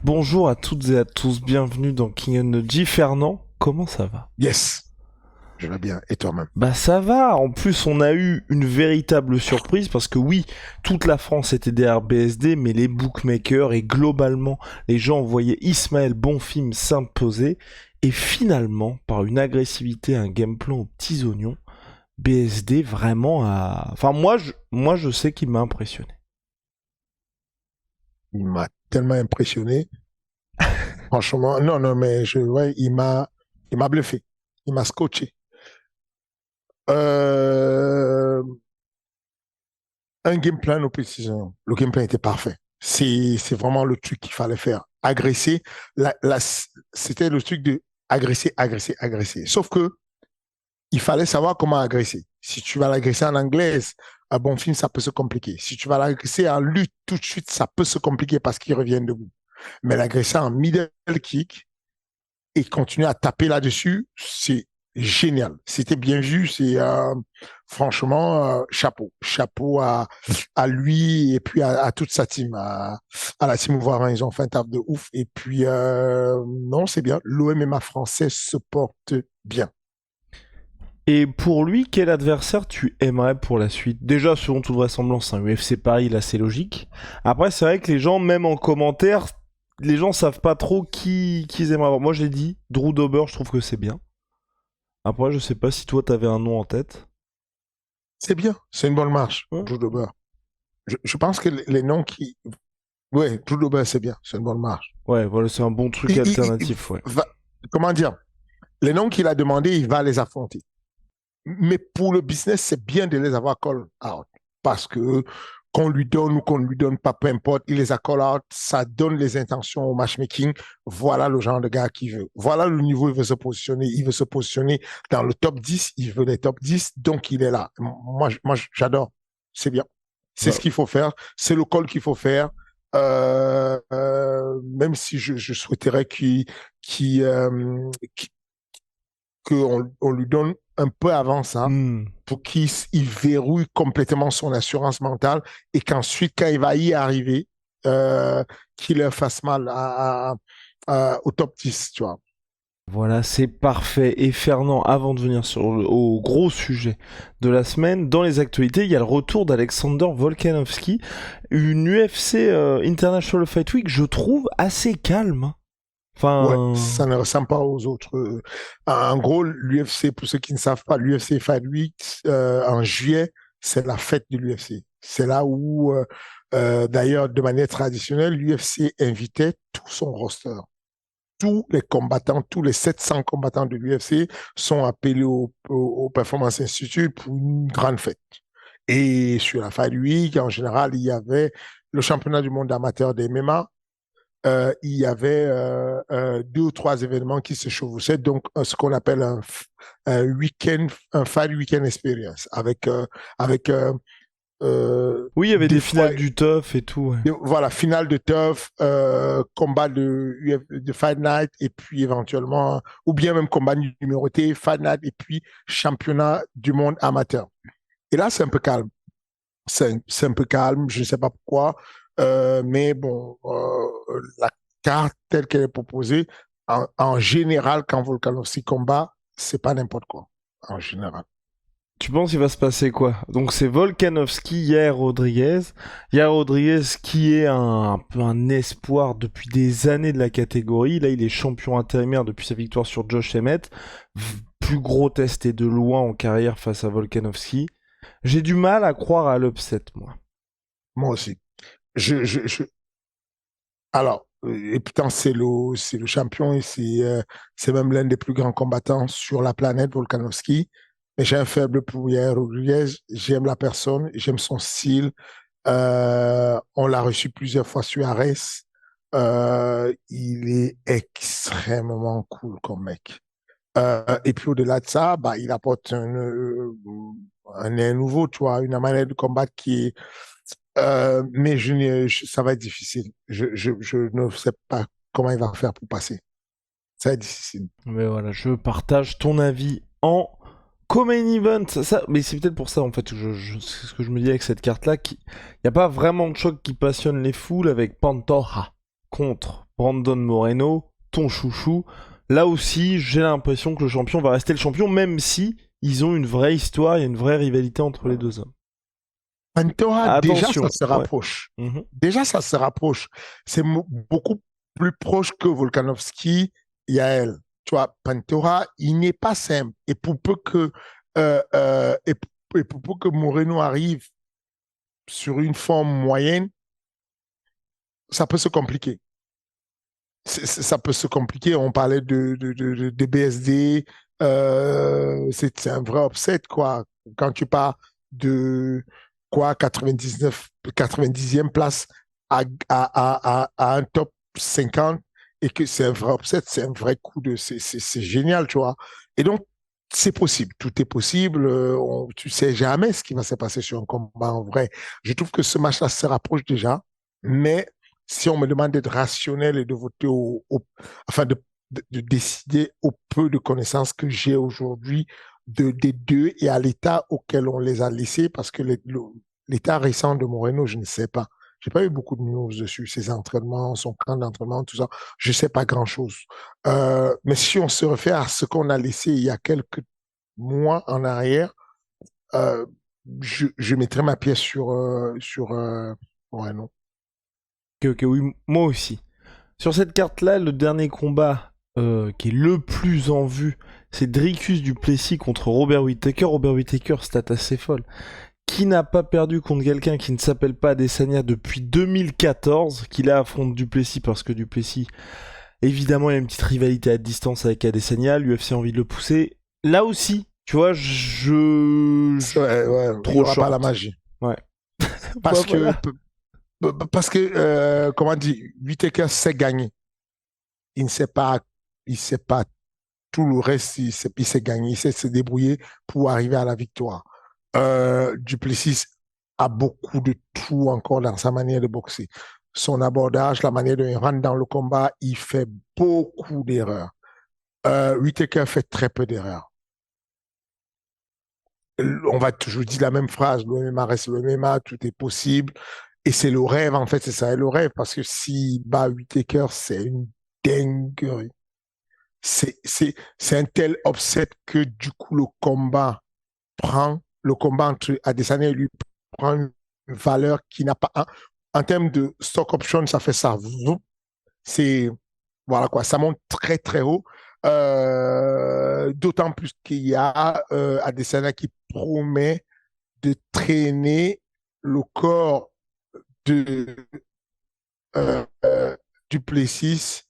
Bonjour à toutes et à tous, bienvenue dans King Energy. Fernand, comment ça va? Yes, je vais bien. Et toi-même? Bah ça va, en plus on a eu une véritable surprise parce que oui, toute la France était derrière BSD, mais les bookmakers et globalement les gens voyaient Ismaël Bonfim s'imposer et finalement, par une agressivité, un game plan aux petits oignons, BSD vraiment a... Enfin moi je sais qu'il m'a impressionné. Il m'a tellement impressionné. Franchement, non, non, mais ouais, il m'a bluffé. Il m'a scotché. Euh, un game plan aux précisions. Le game plan était parfait. C'est vraiment le truc qu'il fallait faire. Agresser. C'était le truc de agresser, agresser, agresser. Sauf que il fallait savoir comment agresser. Si tu vas l'agresser en anglaise, un bon film, ça peut se compliquer. Si tu vas l'agresser en lutte tout de suite, ça peut se compliquer parce qu'il revient debout. Mais l'agresser en middle kick et continuer à taper là-dessus, c'est génial. C'était bien vu, c'est franchement chapeau. Chapeau à lui et puis à toute sa team, à la team Voirin. Ils ont fait un taf de ouf. Et puis, non, c'est bien. L'OMMA français se porte bien. Et pour lui, quel adversaire tu aimerais pour la suite? Déjà, selon toute vraisemblance, un UFC Paris, là, c'est logique. Après, c'est vrai que les gens, même en commentaire, les gens savent pas trop qui ils aimeraient avoir. Moi, j'ai dit Drew Dober, je trouve que c'est bien. Après, je sais pas si toi, t'avais un nom en tête. C'est bien, c'est une bonne marche, Ouais, Drew Dober. Je pense que les noms qui... Ouais, Drew Dober, c'est bien, c'est une bonne marche. ouais, voilà, c'est un bon truc Il alternatif, ouais. comment dire, les noms qu'il a demandé, il va les affronter. Mais pour le business, c'est bien de les avoir call out. Parce que qu'on lui donne ou qu'on ne lui donne pas, peu importe, il les a call out, ça donne les intentions au matchmaking. Voilà le genre de gars qu'il veut. Voilà le niveau où il veut se positionner. Il veut se positionner dans le top 10, il veut les top 10, donc il est là. Moi j'adore. C'est bien. C'est Bah, ce qu'il faut faire. C'est le call qu'il faut faire. Même si je souhaiterais qu'il qu'on on lui donne un peu avant ça hmm. pour qu'il verrouille complètement son assurance mentale et qu'ensuite, quand il va y arriver, qu'il leur fasse mal au top 10, tu vois. Voilà, c'est parfait. Et Fernand, avant de venir au gros sujet de la semaine, dans les actualités, il y a le retour d'Alexander Volkanovski, une UFC International Fight Week, je trouve assez calme, hein. Ouais, Enfin, ça ne ressemble pas aux autres. En gros, l'UFC, pour ceux qui ne savent pas, l'UFC Fight Week, en juillet, c'est la fête de l'UFC. C'est là où, d'ailleurs, de manière traditionnelle, l'UFC invitait tout son roster. Tous les combattants, tous les 700 combattants de l'UFC sont appelés au Performance Institute pour une grande fête. Et sur la Fight Week, en général, il y avait le championnat du monde amateur des MMA, il y avait deux ou trois événements qui se chevauchaient, donc ce qu'on appelle un week-end, un Fight Weekend Experience, avec oui, il y avait des des fois finales du tough et tout, ouais. voilà, finale de TUF, combat de Fight Night, et puis éventuellement, ou bien même combat numéroté, Fight Night, et puis championnat du monde amateur. Et là, c'est un peu calme. C'est un peu calme, je ne sais pas pourquoi, mais bon, la carte telle qu'elle est proposée, en général, quand Volkanovski combat, c'est pas n'importe quoi, en général. Tu penses qu'il va se passer quoi? Donc c'est Volkanovski, Yair Rodriguez. Yair Rodriguez qui est un peu un espoir depuis des années de la catégorie. Là, il est champion intérimaire depuis sa victoire sur Josh Emmett. Plus gros test et de loin en carrière face à Volkanovski. J'ai du mal à croire à l'upset, moi. Moi aussi. Je, Alors, et pourtant, c'est le champion et c'est même l'un des plus grands combattants sur la planète, Volkanovski. Mais j'ai un faible pour Yair Rodriguez. J'aime la personne, j'aime son style. On l'a reçu plusieurs fois sur Ares. Il est extrêmement cool comme mec. Et puis au-delà de ça, bah, il apporte un air nouveau, tu vois, une manière de combattre qui est mais ça va être difficile. Je ne sais pas comment il va faire pour passer. Ça va être difficile. Mais voilà, je partage ton avis en co-main event. Mais c'est peut-être pour ça, en fait, c'est ce que je me dis avec cette carte-là. Il n'y a pas vraiment de choc qui passionne les foules avec Pantoja contre Brandon Moreno, ton chouchou. Là aussi, j'ai l'impression que le champion va rester le champion, même si ils ont une vraie histoire, il y a une vraie rivalité entre les deux hommes. Pantoja, déjà, Attention, ça se ouais. rapproche. Mhm. Déjà, ça se rapproche. C'est beaucoup plus proche que Volkanovski, Yael. Tu vois, Pantoja, il n'est pas simple. Et pour peu que, et pour peu que Moreno arrive sur une forme moyenne, ça peut se compliquer. Ça peut se compliquer. On parlait de BSD. C'est un vrai upset, quoi. Quand tu pars de quoi 99, 90e place à un top 50 et que c'est un vrai upset, c'est un vrai coup de. C'est génial, tu vois. Et donc, c'est possible. Tout est possible. Tu sais jamais ce qui va se passer sur un combat en vrai. Je trouve que ce match-là se rapproche déjà, mais si on me demande d'être rationnel et de voter enfin de décider au peu de connaissances que j'ai aujourd'hui des deux et à l'état auquel on les a laissés, parce que l'état récent de Moreno, je ne sais pas. J'ai pas eu beaucoup de news dessus, ses entraînements, son camp d'entraînement, tout ça. Je sais pas grand-chose. Mais si on se réfère à ce qu'on a laissé il y a quelques mois en arrière, euh, je mettrais ma pièce sur Moreno. Ok, oui, moi aussi. Sur cette carte-là, le dernier combat qui est le plus en vue, c'est Dricus du Plessis contre Robert Whittaker. Robert Whittaker, stat assez folle. Qui n'a pas perdu contre quelqu'un qui ne s'appelle pas Adesanya depuis 2014, qu'il affronte Duplessis parce que Duplessis, évidemment, il y a une petite rivalité à distance avec Adesanya, l'UFC a envie de le pousser. Là aussi, tu vois, Ouais, ouais, il n'y trop aura pas la short. magie. Ouais. Bah Parce que, voilà. parce que comment on dit, Whittaker sait gagner. Il ne sait pas tout le reste, il sait gagner, il sait se débrouiller pour arriver à la victoire. Duplessis a beaucoup de tout encore dans sa manière de boxer. Son abordage, la manière dont il rentre dans le combat, il fait beaucoup d'erreurs. Whittaker fait très peu d'erreurs. On va toujours dire la même phrase, le MMA reste le MMA, tout est possible. Et c'est le rêve, en fait, c'est ça, le rêve, parce que si bat Whittaker, c'est une dinguerie. C'est un tel upset que du coup, le combat entre Adesanya et lui prend une valeur qui n'a pas, en termes de stock option, ça fait ça. C'est, voilà quoi, ça monte très très haut. D'autant plus qu'il y a Adesanya qui promet de traîner le corps de Duplessis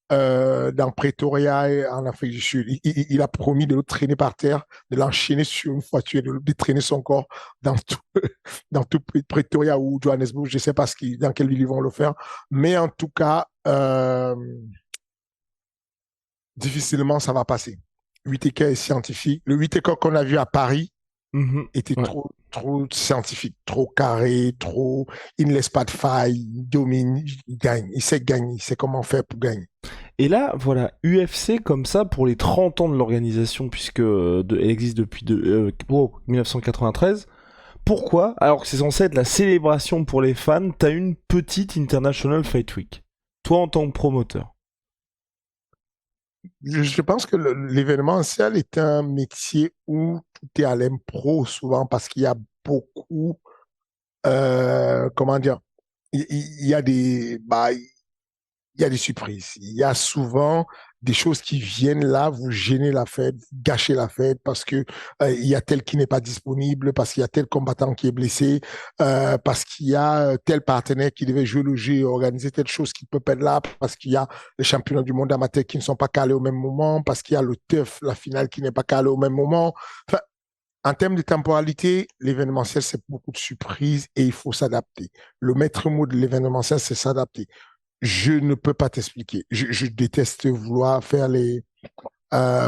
dans Pretoria en Afrique du Sud. Il a promis de le traîner par terre, de l'enchaîner sur une voiture, de traîner son corps dans tout, dans tout Pretoria ou Johannesburg. Je ne sais pas dans quelle ville ils vont le faire. Mais en tout cas, difficilement ça va passer. Whittaker est scientifique. Le Whittaker qu'on a vu à Paris Mhm. était Ouais. trop scientifique, trop carré, trop. Il ne laisse pas de faille, il domine, il gagne, il sait gagner, il sait comment faire pour gagner. Et là, voilà, UFC comme ça pour les 30 ans de l'organisation, puisque elle existe depuis 1993. Pourquoi, alors que c'est censé être la célébration pour les fans, t'as une petite International Fight Week? Toi en tant que promoteur. Je pense que l'événementiel est un métier où tout est à l'impro souvent parce qu'il y a beaucoup, comment dire, il y a des surprises. Il y a souvent des choses qui viennent là, vous gêner la fête, gâcher la fête parce que il y a tel qui n'est pas disponible, parce qu'il y a tel combattant qui est blessé, parce qu'il y a tel partenaire qui devait jouer le jeu et organiser telle chose qui peut pas être là, parce qu'il y a les championnats du monde amateur qui ne sont pas calés au même moment, parce qu'il y a le TUF, la finale qui n'est pas calée au même moment. Enfin, en termes de temporalité, l'événementiel, c'est beaucoup de surprises et il faut s'adapter. Le maître mot de l'événementiel, c'est s'adapter. Je ne peux pas t'expliquer. Je déteste vouloir faire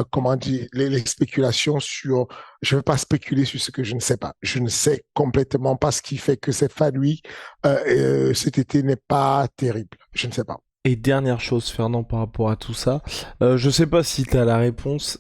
comment dire, les spéculations sur. Je ne veux pas spéculer sur ce que je ne sais pas. Je ne sais complètement pas ce qui fait que cette fin de nuit cet été n'est pas terrible. Je ne sais pas. Et dernière chose, Fernand, par rapport à tout ça, je sais pas si t'as la réponse,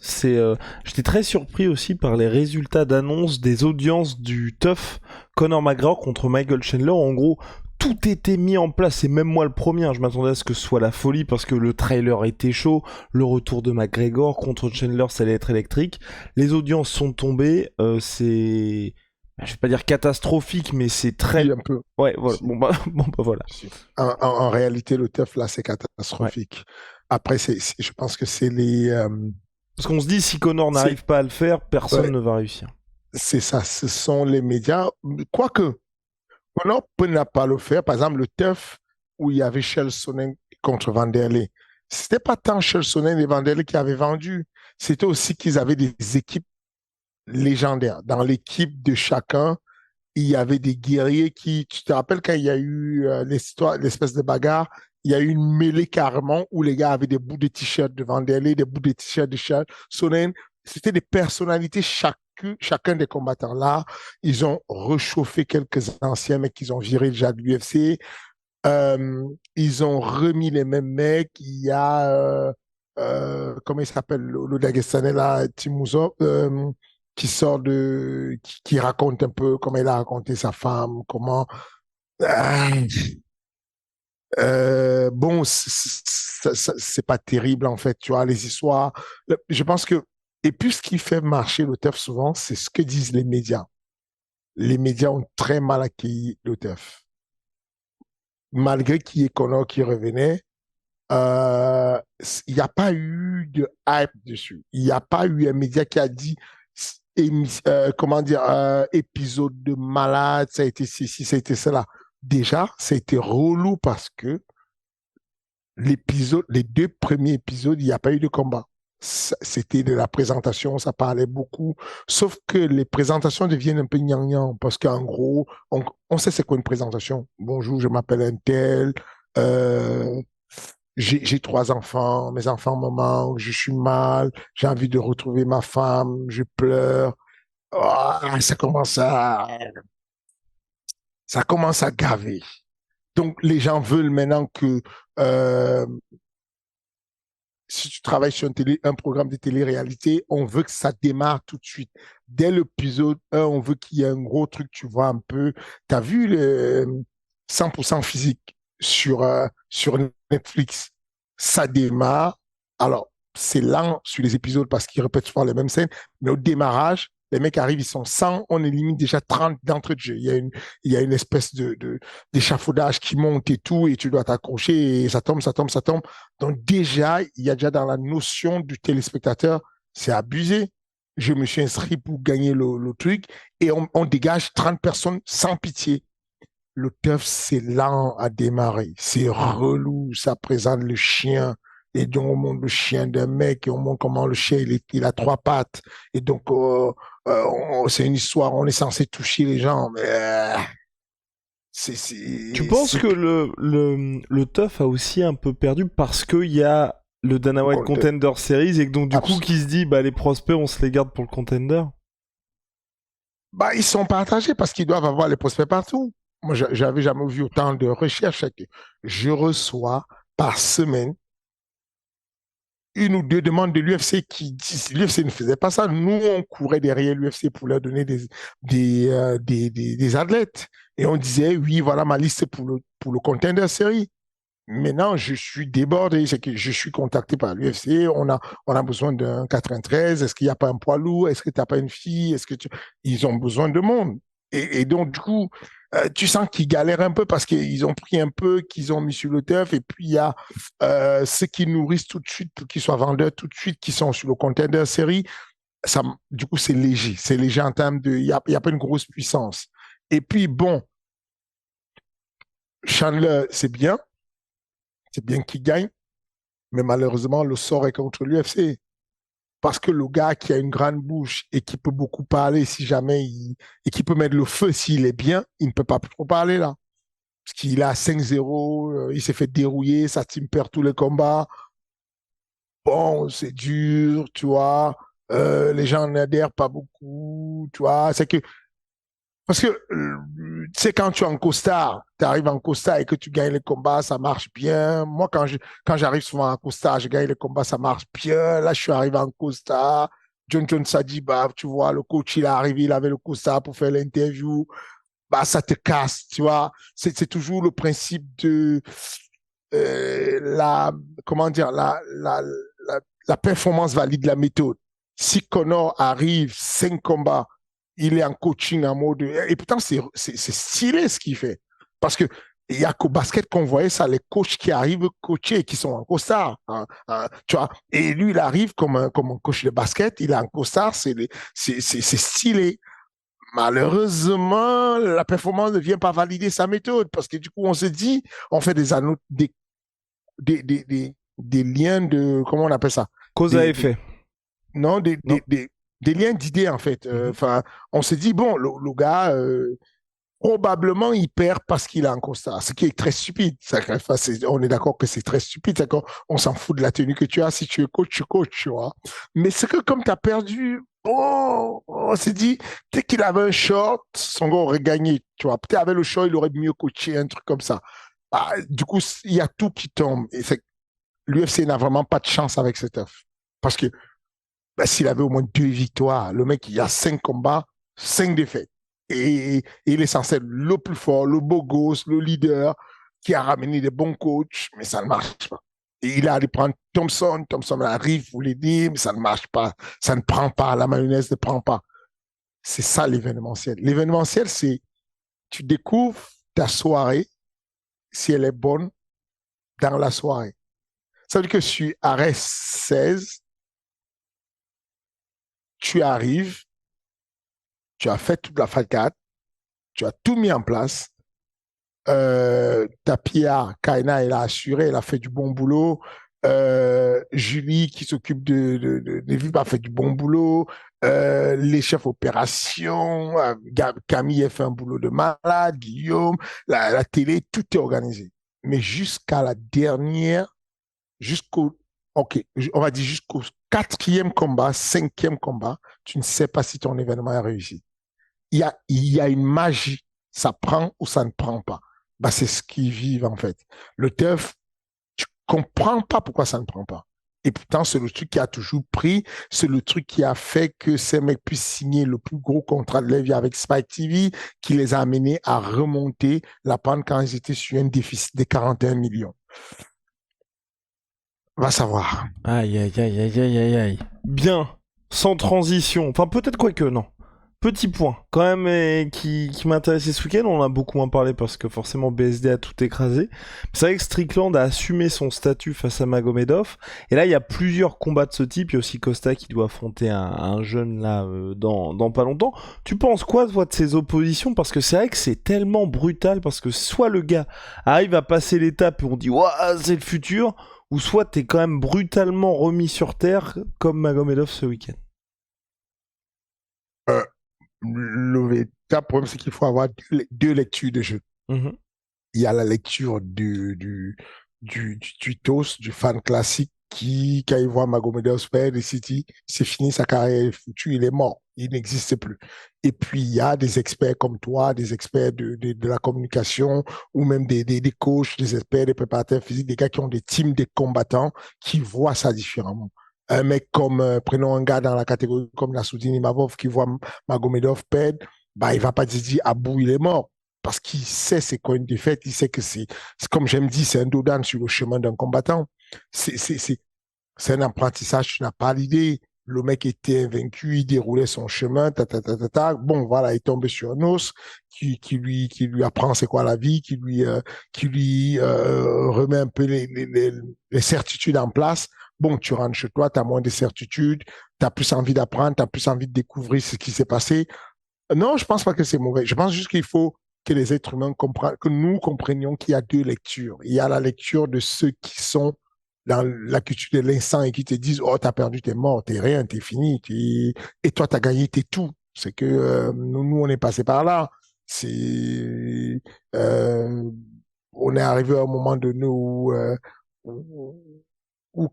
j'étais très surpris aussi par les résultats d'annonce des audiences du TUF Conor McGregor contre Michael Chandler. En gros, tout était mis en place, et même moi le premier, hein, je m'attendais à ce que ce soit la folie parce que le trailer était chaud, le retour de McGregor contre Chandler, ça allait être électrique. Les audiences sont tombées, c'est, je vais pas dire catastrophique, mais c'est Oui, très, un peu. ouais, voilà, Si, bon bah, bon bah voilà, si. En réalité, le TEF, là, c'est ouais. catastrophique. Après, je pense que c'est les... Parce qu'on se dit si Connor c'est n'arrive pas à le faire, personne ouais, ne va réussir. c'est ça, ce sont les médias. Quoique, Connor peut ne pas le faire. Par exemple, le TEF, où il y avait Chael Sonnen contre Vanderlei. C'était pas tant Chael Sonnen et Vanderlei qui avaient vendu. C'était aussi qu'ils avaient des équipes légendaires. Dans l'équipe de chacun, il y avait des guerriers qui, tu te rappelles quand il y a eu l'histoire, l'espèce de bagarre, il y a eu une mêlée carrément où les gars avaient des bouts de t-shirt de Vanderlei, des bouts de t-shirt de Charles Sonnen. C'était des personnalités, chacun des combattants là. Ils ont réchauffé quelques anciens mecs qu'ils ont virés déjà de l'UFC. Ils ont remis les mêmes mecs. Il y a, comment il s'appelle, le Dagestanais là, Timuzov, qui sort qui raconte un peu comment il a raconté sa femme, comment. Ah, bon, c'est pas terrible en fait, tu vois, les histoires. Je pense que, et puis ce qui fait marcher le TEF souvent, c'est ce que disent les médias. Les médias ont très mal accueilli le TEF. Malgré qu'il y ait Connor qui revenait, il n'y a pas eu de hype dessus. Il n'y a pas eu un média qui a dit, comment dire, épisode de malade, ça a été ceci, ça a été cela. Déjà, ça a été relou parce que les deux premiers épisodes, il n'y a pas eu de combat. C'était de la présentation, ça parlait beaucoup. Sauf que les présentations deviennent un peu gnangnan parce qu'en gros, on sait c'est quoi une présentation. Bonjour, je m'appelle un tel, euh, j'ai trois enfants, mes enfants me manquent, je suis mal, j'ai envie de retrouver ma femme, je pleure. Ah, ça commence à gaver. Donc, les gens veulent maintenant que euh, si tu travailles sur un programme de télé-réalité, on veut que ça démarre tout de suite. Dès l'épisode 1, on veut qu'il y ait un gros truc, tu vois, un peu. Tu as vu le 100% physique sur Netflix? Ça démarre. Alors, c'est lent sur les épisodes parce qu'ils répètent souvent les mêmes scènes, mais au démarrage, les mecs arrivent, ils sont 100, on élimine déjà 30 d'entrée de jeu. Il y a une espèce d'échafaudage qui monte et tout, et tu dois t'accrocher, et ça tombe, ça tombe, ça tombe. Donc déjà, il y a déjà dans la notion du téléspectateur, c'est abusé. Je me suis inscrit pour gagner le truc et on dégage 30 personnes sans pitié. Le teuf, c'est lent à démarrer. C'est relou. Ça présente le chien. Et donc, on montre le chien d'un mec et on montre comment le chien, il a trois pattes. Et donc, c'est une histoire. On est censé toucher les gens. Mais Tu penses que le TUF a aussi un peu perdu parce qu'il y a le Dana White Contender Series et que donc du coup qui se dit bah les prospects on se les garde pour le contender. Bah, ils sont partagés parce qu'ils doivent avoir les prospects partout. Moi, j'avais jamais vu autant de recherches. Je reçois par semaine une ou deux demandes de l'UFC qui disent l'UFC ne faisait pas ça. Nous, on courait derrière l'UFC pour leur donner des athlètes. Et on disait, oui, voilà ma liste pour le contender série. Maintenant, je suis débordé. C'est que je suis contacté par l'UFC. On a besoin d'un 93. Est-ce qu'il n'y a pas un poids lourd? Est-ce que tu n'as pas une fille? Ils ont besoin de monde. Et donc, du coup, tu sens qu'ils galèrent un peu parce qu'ils ont pris un peu, qu'ils ont mis sur le turf. Et puis, il y a ceux qui nourrissent tout de suite pour qu'ils soient vendeurs tout de suite, qui sont sur le contender série. Ça, du coup, c'est léger. C'est léger en termes de. Il y a pas une grosse puissance. Et puis, bon, Chandler, c'est bien qu'il gagne, mais malheureusement, le sort est contre l'UFC. Parce que le gars qui a une grande bouche et qui peut beaucoup parler si jamais et qui peut mettre le feu s'il est bien, il ne peut pas trop parler là. Parce qu'il a 5-0, il s'est fait dérouiller, sa team perd tous les combats. Bon, c'est dur, tu vois. Les gens n'adhèrent pas beaucoup, tu vois. C'est que parce que, tu sais, quand tu es en costard, tu arrives en costard et que tu gagnes les combats, ça marche bien. Moi, quand j'arrive souvent en costard, je gagne les combats, ça marche bien. Là, je suis arrivé en costard. John Jones a dit, bah, tu vois, le coach, il est arrivé, il avait le costard pour faire l'interview. bah, ça te casse, tu vois. C'est toujours le principe de la, comment dire, la performance valide la méthode. Si Connor arrive 5 combats, il est en coaching en mode. Et pourtant, c'est stylé ce qu'il fait. Parce que il y a qu'au basket qu'on voyait ça, les coachs qui arrivent coacher, qui sont en costard. Tu vois. Et lui, il arrive comme un coach de basket, il est en costard, c'est stylé. Malheureusement, la performance ne vient pas valider sa méthode parce que du coup, on se dit, on fait des liens de, comment on appelle ça? Cause à Des, des, effet. non, Non. des liens d'idées, en fait. Mhm. Enfin, on se dit, bon, le gars, probablement, il perd parce qu'il a un constat, ce qui est très stupide. Enfin, on est d'accord que c'est très stupide. D'accord, on s'en fout de la tenue que tu as. Si tu es coach, tu coaches, tu vois. Mais c'est que comme tu as perdu, bon, on s'est dit, peut-être qu'il avait un short, son gars aurait gagné, tu vois. Peut-être avec le short, il aurait mieux coaché, un truc comme ça. Ah, du coup, il y a tout qui tombe. Et l'UFC n'a vraiment pas de chance avec cette œuvre. Parce que ben, s'il avait au moins 2 victoires, le mec, il y a 5 combats, 5 défaites. Et il est censé être le plus fort, le beau gosse, le leader, qui a ramené des bons coachs, mais ça ne marche pas. Et il a allé prendre Thompson, Thompson arrive pour l'aider, mais ça ne marche pas. Ça ne prend pas, la mayonnaise ne prend pas. C'est ça l'événementiel. L'événementiel, c'est tu découvres ta soirée, si elle est bonne, dans la soirée. Ça veut dire que sur arrêt 16, tu arrives, tu as fait toute la facade, tu as tout mis en place. Tapia, Kaina, elle a assuré, elle a fait du bon boulot. Julie, qui s'occupe de VIP, a fait du bon boulot. Les chefs opérations, Camille a fait un boulot de malade, Guillaume, la télé, tout est organisé. Mais jusqu'à la dernière, jusqu'au, ok, on va dire jusqu'au 4e combat, 5e combat, tu ne sais pas si ton événement a réussi. Il y a une magie. Ça prend ou ça ne prend pas. Bah, c'est ce qu'ils vivent, en fait. Le teuf, tu comprends pas pourquoi ça ne prend pas. Et pourtant, c'est le truc qui a toujours pris, c'est le truc qui a fait que ces mecs puissent signer le plus gros contrat de leur vie avec Spike TV, qui les a amenés à remonter la pente quand ils étaient sur un déficit de 41 millions. Va savoir. Aïe, aïe, aïe, aïe, aïe, aïe, aïe. Bien, sans transition. Enfin, peut-être quoi que non. Petit point, quand même, qui m'a intéressé ce week-end, on en a beaucoup moins parlé parce que forcément BSD a tout écrasé. C'est vrai que Strickland a assumé son statut face à Magomedov. Et là, il y a plusieurs combats de ce type. Il y a aussi Costa qui doit affronter un jeune là dans pas longtemps. Tu penses quoi, toi, de ces oppositions? Parce que c'est vrai que c'est tellement brutal. Parce que soit le gars arrive à passer l'étape et on dit ouah, c'est le futur, ou soit t'es quand même brutalement remis sur terre comme Magomedov ce week-end. Euh, le véritable problème, c'est qu'il faut avoir deux lectures de jeu. Mhm. Il y a la lecture du tweetos, du fan classique qui, quand il voit Magomedov perdre et City, c'est fini, sa carrière est foutue, il est mort, il n'existe plus. Et puis, il y a des experts comme toi, des experts de la communication, ou même des coachs, des experts, des préparateurs physiques, des gars qui ont des teams de combattants qui voient ça différemment. Un mec comme, prenons un gars dans la catégorie comme Nassoudine Imavov qui voit Magomedov perdre, bah, il va pas se dire, ah bouh, il est mort parce qu'il sait c'est quoi une défaite, il sait que comme j'aime dire, c'est un dodan sur le chemin d'un combattant. C'est un apprentissage, tu n'as pas l'idée. Le mec était invaincu, il déroulait son chemin, ta. Bon, voilà, il tombe sur un os qui lui apprend c'est quoi la vie, qui lui remet un peu les certitudes en place. Bon, tu rentres chez toi, tu as moins de certitudes, tu as plus envie d'apprendre, tu as plus envie de découvrir ce qui s'est passé. Non, je pense pas que c'est mauvais. Je pense juste qu'il faut que les êtres humains comprennent, que nous comprenions qu'il y a deux lectures. Il y a la lecture de ceux qui sont dans la culture de l'instant et qui te disent, oh, t'as perdu, t'es mort, t'es rien, t'es fini, et toi, t'as gagné, t'es tout. C'est que nous, on est passé par là. C'est, euh, on est arrivé à un moment donné où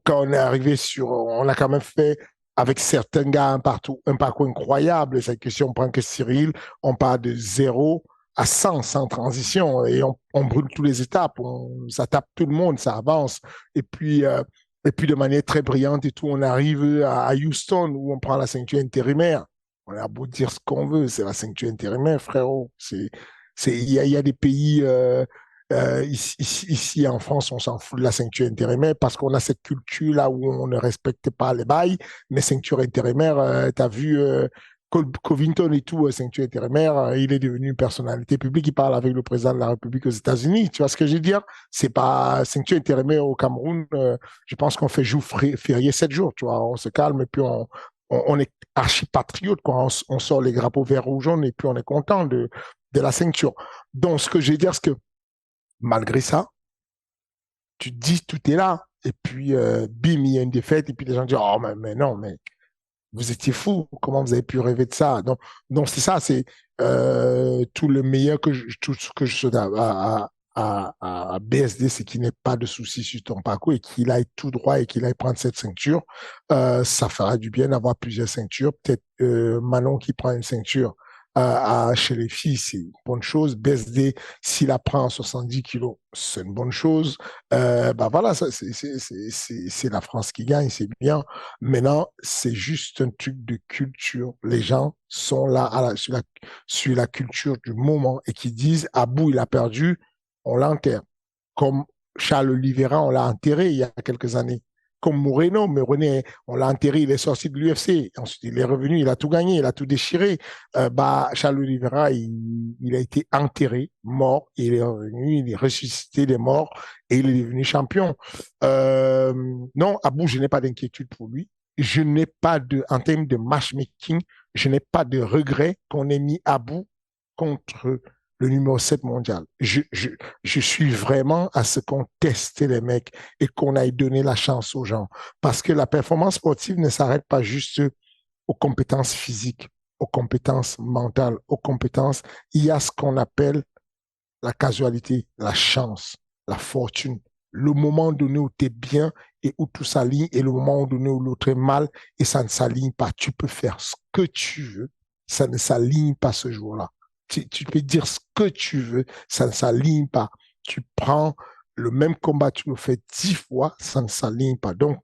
quand on est arrivé on a quand même fait avec certains gars un parcours incroyable. C'est que si on prend que Cyril, on part de 0 à 100 sans transition et on brûle toutes les étapes, ça tape tout le monde, ça avance. Et puis de manière très brillante et tout, on arrive à Houston où on prend la ceinture intérimaire. On a beau dire ce qu'on veut, c'est la ceinture intérimaire, frérot. Il y a des pays, ici en France, on s'en fout de la ceinture intérimaire parce qu'on a cette culture là où on ne respecte pas les bails, mais ceinture intérimaire, tu as vu Covington et tout, ceinture intérimaire, il est devenu une personnalité publique, il parle avec le président de la République aux États-Unis, tu vois ce que je veux dire? C'est pas ceinture intérimaire au Cameroun, je pense qu'on fait jour férié 7 jours, tu vois, on se calme et puis on est archi patriote, quoi. On sort les drapeaux vert, rouge, jaune et puis on est content de la ceinture. Donc, ce que je veux dire, c'est que malgré ça, tu te dis tout est là. Et puis, bim, il y a une défaite. Et puis, les gens disent, oh, mais non, mais vous étiez fou. Comment vous avez pu rêver de ça? Donc c'est ça, c'est tout le meilleur tout ce que je souhaite à BSD, c'est qu'il n'ait pas de soucis sur ton parcours et qu'il aille tout droit et qu'il aille prendre cette ceinture. Ça fera du bien d'avoir plusieurs ceintures. Peut-être Manon qui prend une ceinture chez les filles, c'est une bonne chose. BSD, s'il la prend en 70 kilos, c'est une bonne chose. Bah voilà, c'est la France qui gagne, c'est bien. Maintenant, c'est juste un truc de culture. Les gens sont là sur la culture du moment et qui disent Abou, il a perdu, on l'enterre. Comme Charles Oliveira, on l'a enterré il y a quelques années. Comme Moreno, mais René, on l'a enterré, il est sorti de l'UFC. Ensuite, il est revenu, il a tout gagné, il a tout déchiré. Charles Oliveira, il a été enterré, mort, il est revenu, il est ressuscité des morts et il est devenu champion. Euh, non, Abou, je n'ai pas d'inquiétude pour lui. Je n'ai pas en termes de matchmaking, je n'ai pas de regret qu'on ait mis Abou contre le numéro 7 mondial. Je suis vraiment à ce qu'on teste les mecs et qu'on aille donner la chance aux gens. Parce que la performance sportive ne s'arrête pas juste aux compétences physiques, aux compétences mentales, aux compétences. Il y a ce qu'on appelle la casualité, la chance, la fortune, le moment donné où tu es bien et où tout s'aligne et le moment donné où l'autre est mal et ça ne s'aligne pas. Tu peux faire ce que tu veux, ça ne s'aligne pas ce jour-là. Tu peux dire ce que tu veux, ça ne s'aligne pas. Tu prends le même combat, tu le fais 10 fois, ça ne s'aligne pas. Donc,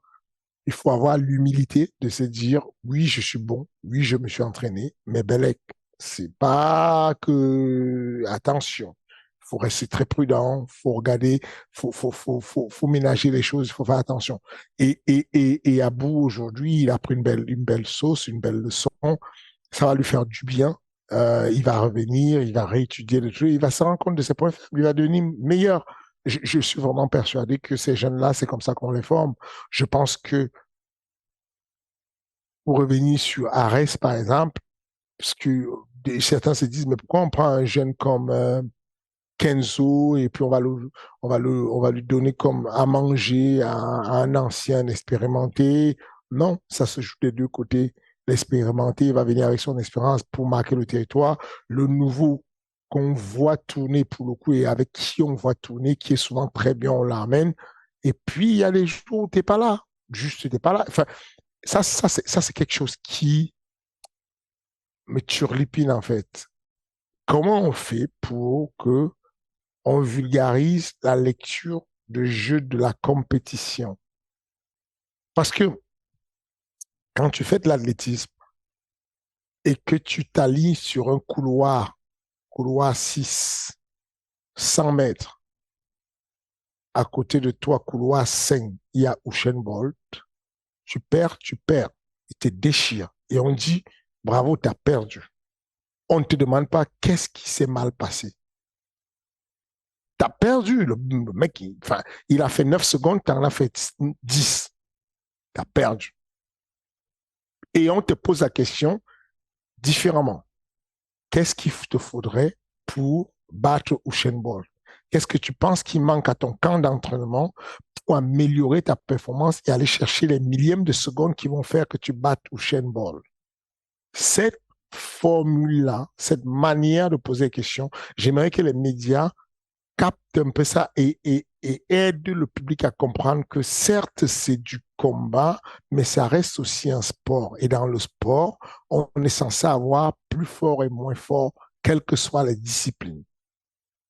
il faut avoir l'humilité de se dire, oui, je suis bon, oui, je me suis entraîné, mais Belek, c'est pas que, attention, il faut rester très prudent, faut regarder, faut ménager les choses, il faut faire attention. Et Abou, aujourd'hui, il a pris une belle sauce, une belle leçon, ça va lui faire du bien. Il va revenir, il va réétudier le truc, il va se rendre compte de ses points faibles, il va devenir meilleur. Je suis vraiment persuadé que ces jeunes-là, c'est comme ça qu'on les forme. Je pense que pour revenir sur Arès, par exemple, parce que certains se disent, mais pourquoi on prend un jeune comme Kenzo et puis on va lui donner comme à manger à un ancien expérimenté? Non, ça se joue des deux côtés. L'expérimenté va venir avec son expérience pour marquer le territoire. Le nouveau qu'on voit tourner pour le coup et avec qui on voit tourner, qui est souvent très bien, on l'amène. Et puis, il y a les jours où tu n'es pas là. Juste, tu n'es pas là. Enfin, ça, c'est quelque chose qui me turlupine en fait. Comment on fait pour que on vulgarise la lecture de jeux de la compétition? Parce que quand tu fais de l'athlétisme et que tu t'alignes sur un couloir 6, 100 mètres, à côté de toi, couloir 5, il y a Usain Bolt, tu perds, il te déchire. Et on dit, bravo, tu as perdu. On ne te demande pas qu'est-ce qui s'est mal passé. Tu as perdu. Le mec, il a fait 9 secondes, tu en as fait 10. Tu as perdu. Et on te pose la question différemment. Qu'est-ce qu'il te faudrait pour battre Usain Bolt? Qu'est-ce que tu penses qui manque à ton camp d'entraînement pour améliorer ta performance et aller chercher les millièmes de secondes qui vont faire que tu battes Usain Bolt? Cette formule-là, cette manière de poser les questions, j'aimerais que les médias capte un peu ça et aide le public à comprendre que certes, c'est du combat, mais ça reste aussi un sport. Et dans le sport, on est censé avoir plus fort et moins fort, quelles que soient les disciplines.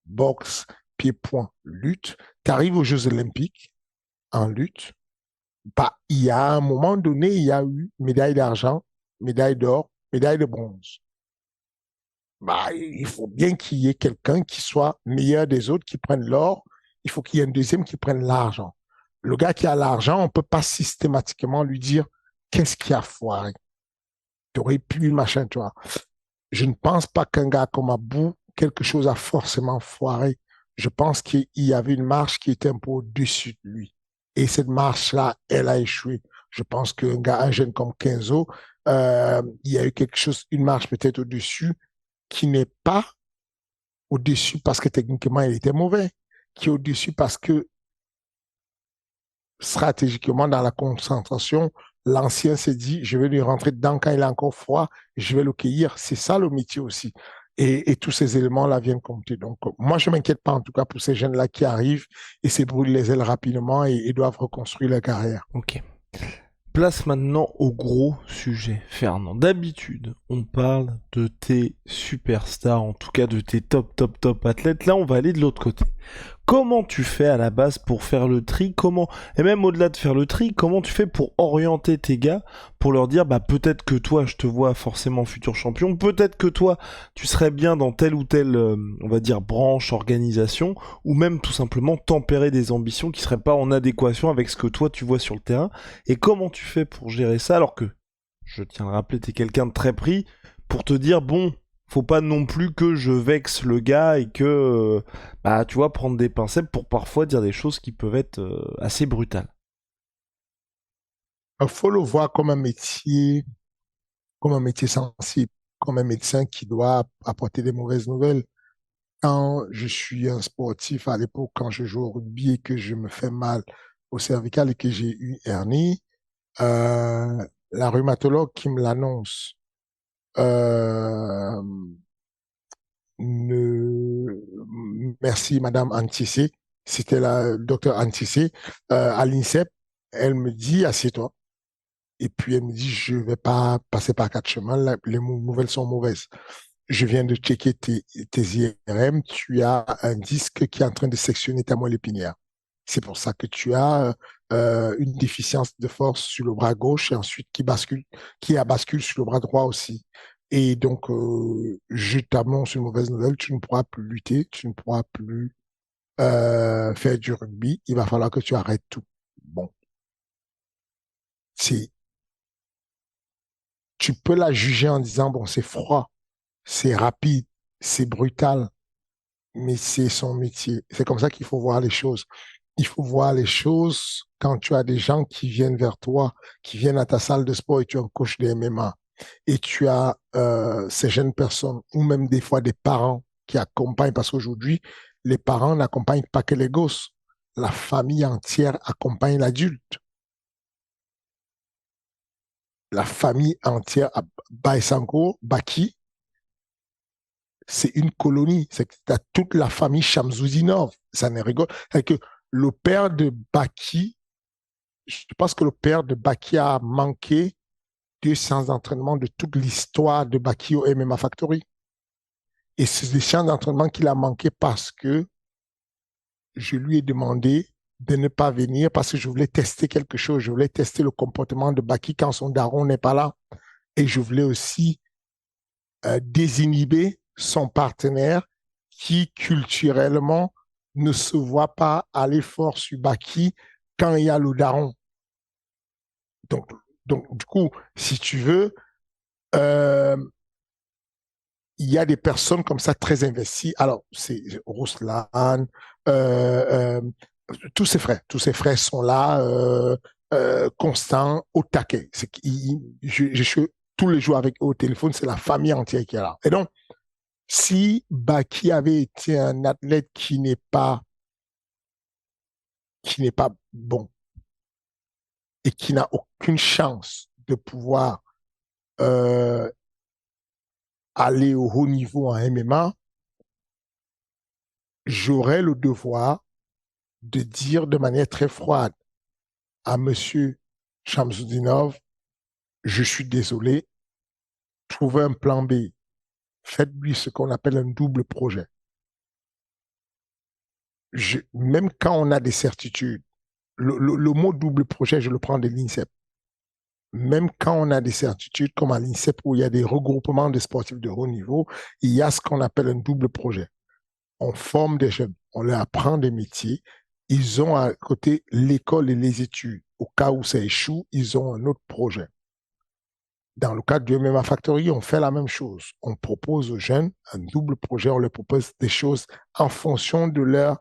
Boxe, pied-point, lutte. Tu arrives aux Jeux olympiques en lutte, bah, il y a un moment donné, il y a eu médaille d'argent, médaille d'or, médaille de bronze. bah, il faut bien qu'il y ait quelqu'un qui soit meilleur des autres, qui prenne l'or. Il faut qu'il y ait un deuxième qui prenne l'argent. Le gars qui a l'argent, on ne peut pas systématiquement lui dire qu'est-ce qui a foiré. Tu aurais pu, machin, tu vois. Je ne pense pas qu'un gars comme Abou, quelque chose a forcément foiré. Je pense qu'il y avait une marche qui était un peu au-dessus de lui. Et cette marche-là, elle a échoué. Je pense qu'un gars, un jeune comme Kenzo, il y a eu quelque chose, une marche peut-être au-dessus, qui n'est pas au-dessus parce que techniquement, il était mauvais, qui est au-dessus parce que stratégiquement, dans la concentration, l'ancien s'est dit, je vais lui rentrer dedans quand il est encore froid, je vais le cueillir. C'est ça le métier aussi. Et tous ces éléments-là viennent compter. Donc, moi, je ne m'inquiète pas en tout cas pour ces jeunes-là qui arrivent et se brûlent les ailes rapidement et doivent reconstruire leur carrière. Ok. Place maintenant au gros sujet, Fernand. D'habitude, on parle de tes superstars, en tout cas de tes top athlètes. Là, on va aller de l'autre côté. Comment tu fais à la base pour faire le tri? Comment, et même au-delà de faire le tri, comment tu fais pour orienter tes gars, pour leur dire, bah, peut-être que toi, je te vois forcément futur champion, peut-être que toi, tu serais bien dans telle ou telle, on va dire, branche, organisation, ou même tout simplement tempérer des ambitions qui seraient pas en adéquation avec ce que toi, tu vois sur le terrain. Et comment tu fais pour gérer ça alors que, je tiens à le rappeler, t'es quelqu'un de très pris, pour te dire, bon, faut pas non plus que je vexe le gars et que, bah, tu vois, prendre des pincettes pour parfois dire des choses qui peuvent être assez brutales. Il faut le voir comme un métier sensible, comme un médecin qui doit apporter des mauvaises nouvelles. Quand je suis un sportif à l'époque, quand je joue au rugby et que je me fais mal au cervical et que j'ai une hernie, la rhumatologue qui me l'annonce euh, merci Madame Antissé, c'était la docteur Antissé à l'INSEP, elle me dit assieds-toi. Et puis elle me dit je vais pas passer par quatre chemins, les nouvelles sont mauvaises. Je viens de checker tes IRM, tu as un disque qui est en train de sectionner ta moelle épinière. C'est pour ça que tu as une déficience de force sur le bras gauche et ensuite qui bascule sur le bras droit aussi. Et donc, je t'annonce une mauvaise nouvelle, tu ne pourras plus lutter, tu ne pourras plus faire du rugby, il va falloir que tu arrêtes tout. Bon, c'est, tu peux la juger en disant, bon, c'est froid, c'est rapide, c'est brutal, mais c'est son métier. C'est comme ça qu'il faut voir les choses. Il faut voir les choses quand tu as des gens qui viennent vers toi, qui viennent à ta salle de sport et tu es un coach de MMA. Et tu as ces jeunes personnes, ou même des fois des parents qui accompagnent, parce qu'aujourd'hui, les parents n'accompagnent pas que les gosses. La famille entière accompagne l'adulte. La famille entière à Baïsanko, Baki, c'est une colonie. C'est que tu as toute la famille Chamzoudinov. Ça ne rigole. C'est que le père de Baki, je pense que le père de Baki a manqué 200 d'entraînement de toute l'histoire de Baki au MMA Factory. Et c'est des séances d'entraînement qu'il a manqué parce que je lui ai demandé de ne pas venir parce que je voulais tester quelque chose. Je voulais tester le comportement de Baki quand son daron n'est pas là. Et je voulais aussi désinhiber son partenaire qui culturellement ne se voit pas aller fort sur Baki quand il y a le daron. Donc, donc du coup, si tu veux, euh, il y a des personnes comme ça très investies. Alors, c'est Ruslan, euh, tous ses frères sont là, constants, au taquet. Je suis tous les jours avec eux au téléphone, c'est la famille entière qui est là. Et donc, si Baki avait été un athlète qui n'est pas bon et qui n'a aucune chance de pouvoir euh, aller au haut niveau en MMA, j'aurais le devoir de dire de manière très froide à Monsieur Shamsudinov, je suis désolé, trouvez un plan B, faites-lui ce qu'on appelle un double projet. Même quand on a des certitudes, le mot double projet, je le prends de l'INSEP. même quand on a des certitudes, comme à l'INSEP, où il y a des regroupements de sportifs de haut niveau, il y a ce qu'on appelle un double projet. On forme des jeunes, on leur apprend des métiers. Ils ont à côté l'école et les études. Au cas où ça échoue, ils ont un autre projet. Dans le cadre du MMA Factory, on fait la même chose. On propose aux jeunes un double projet, on leur propose des choses en fonction de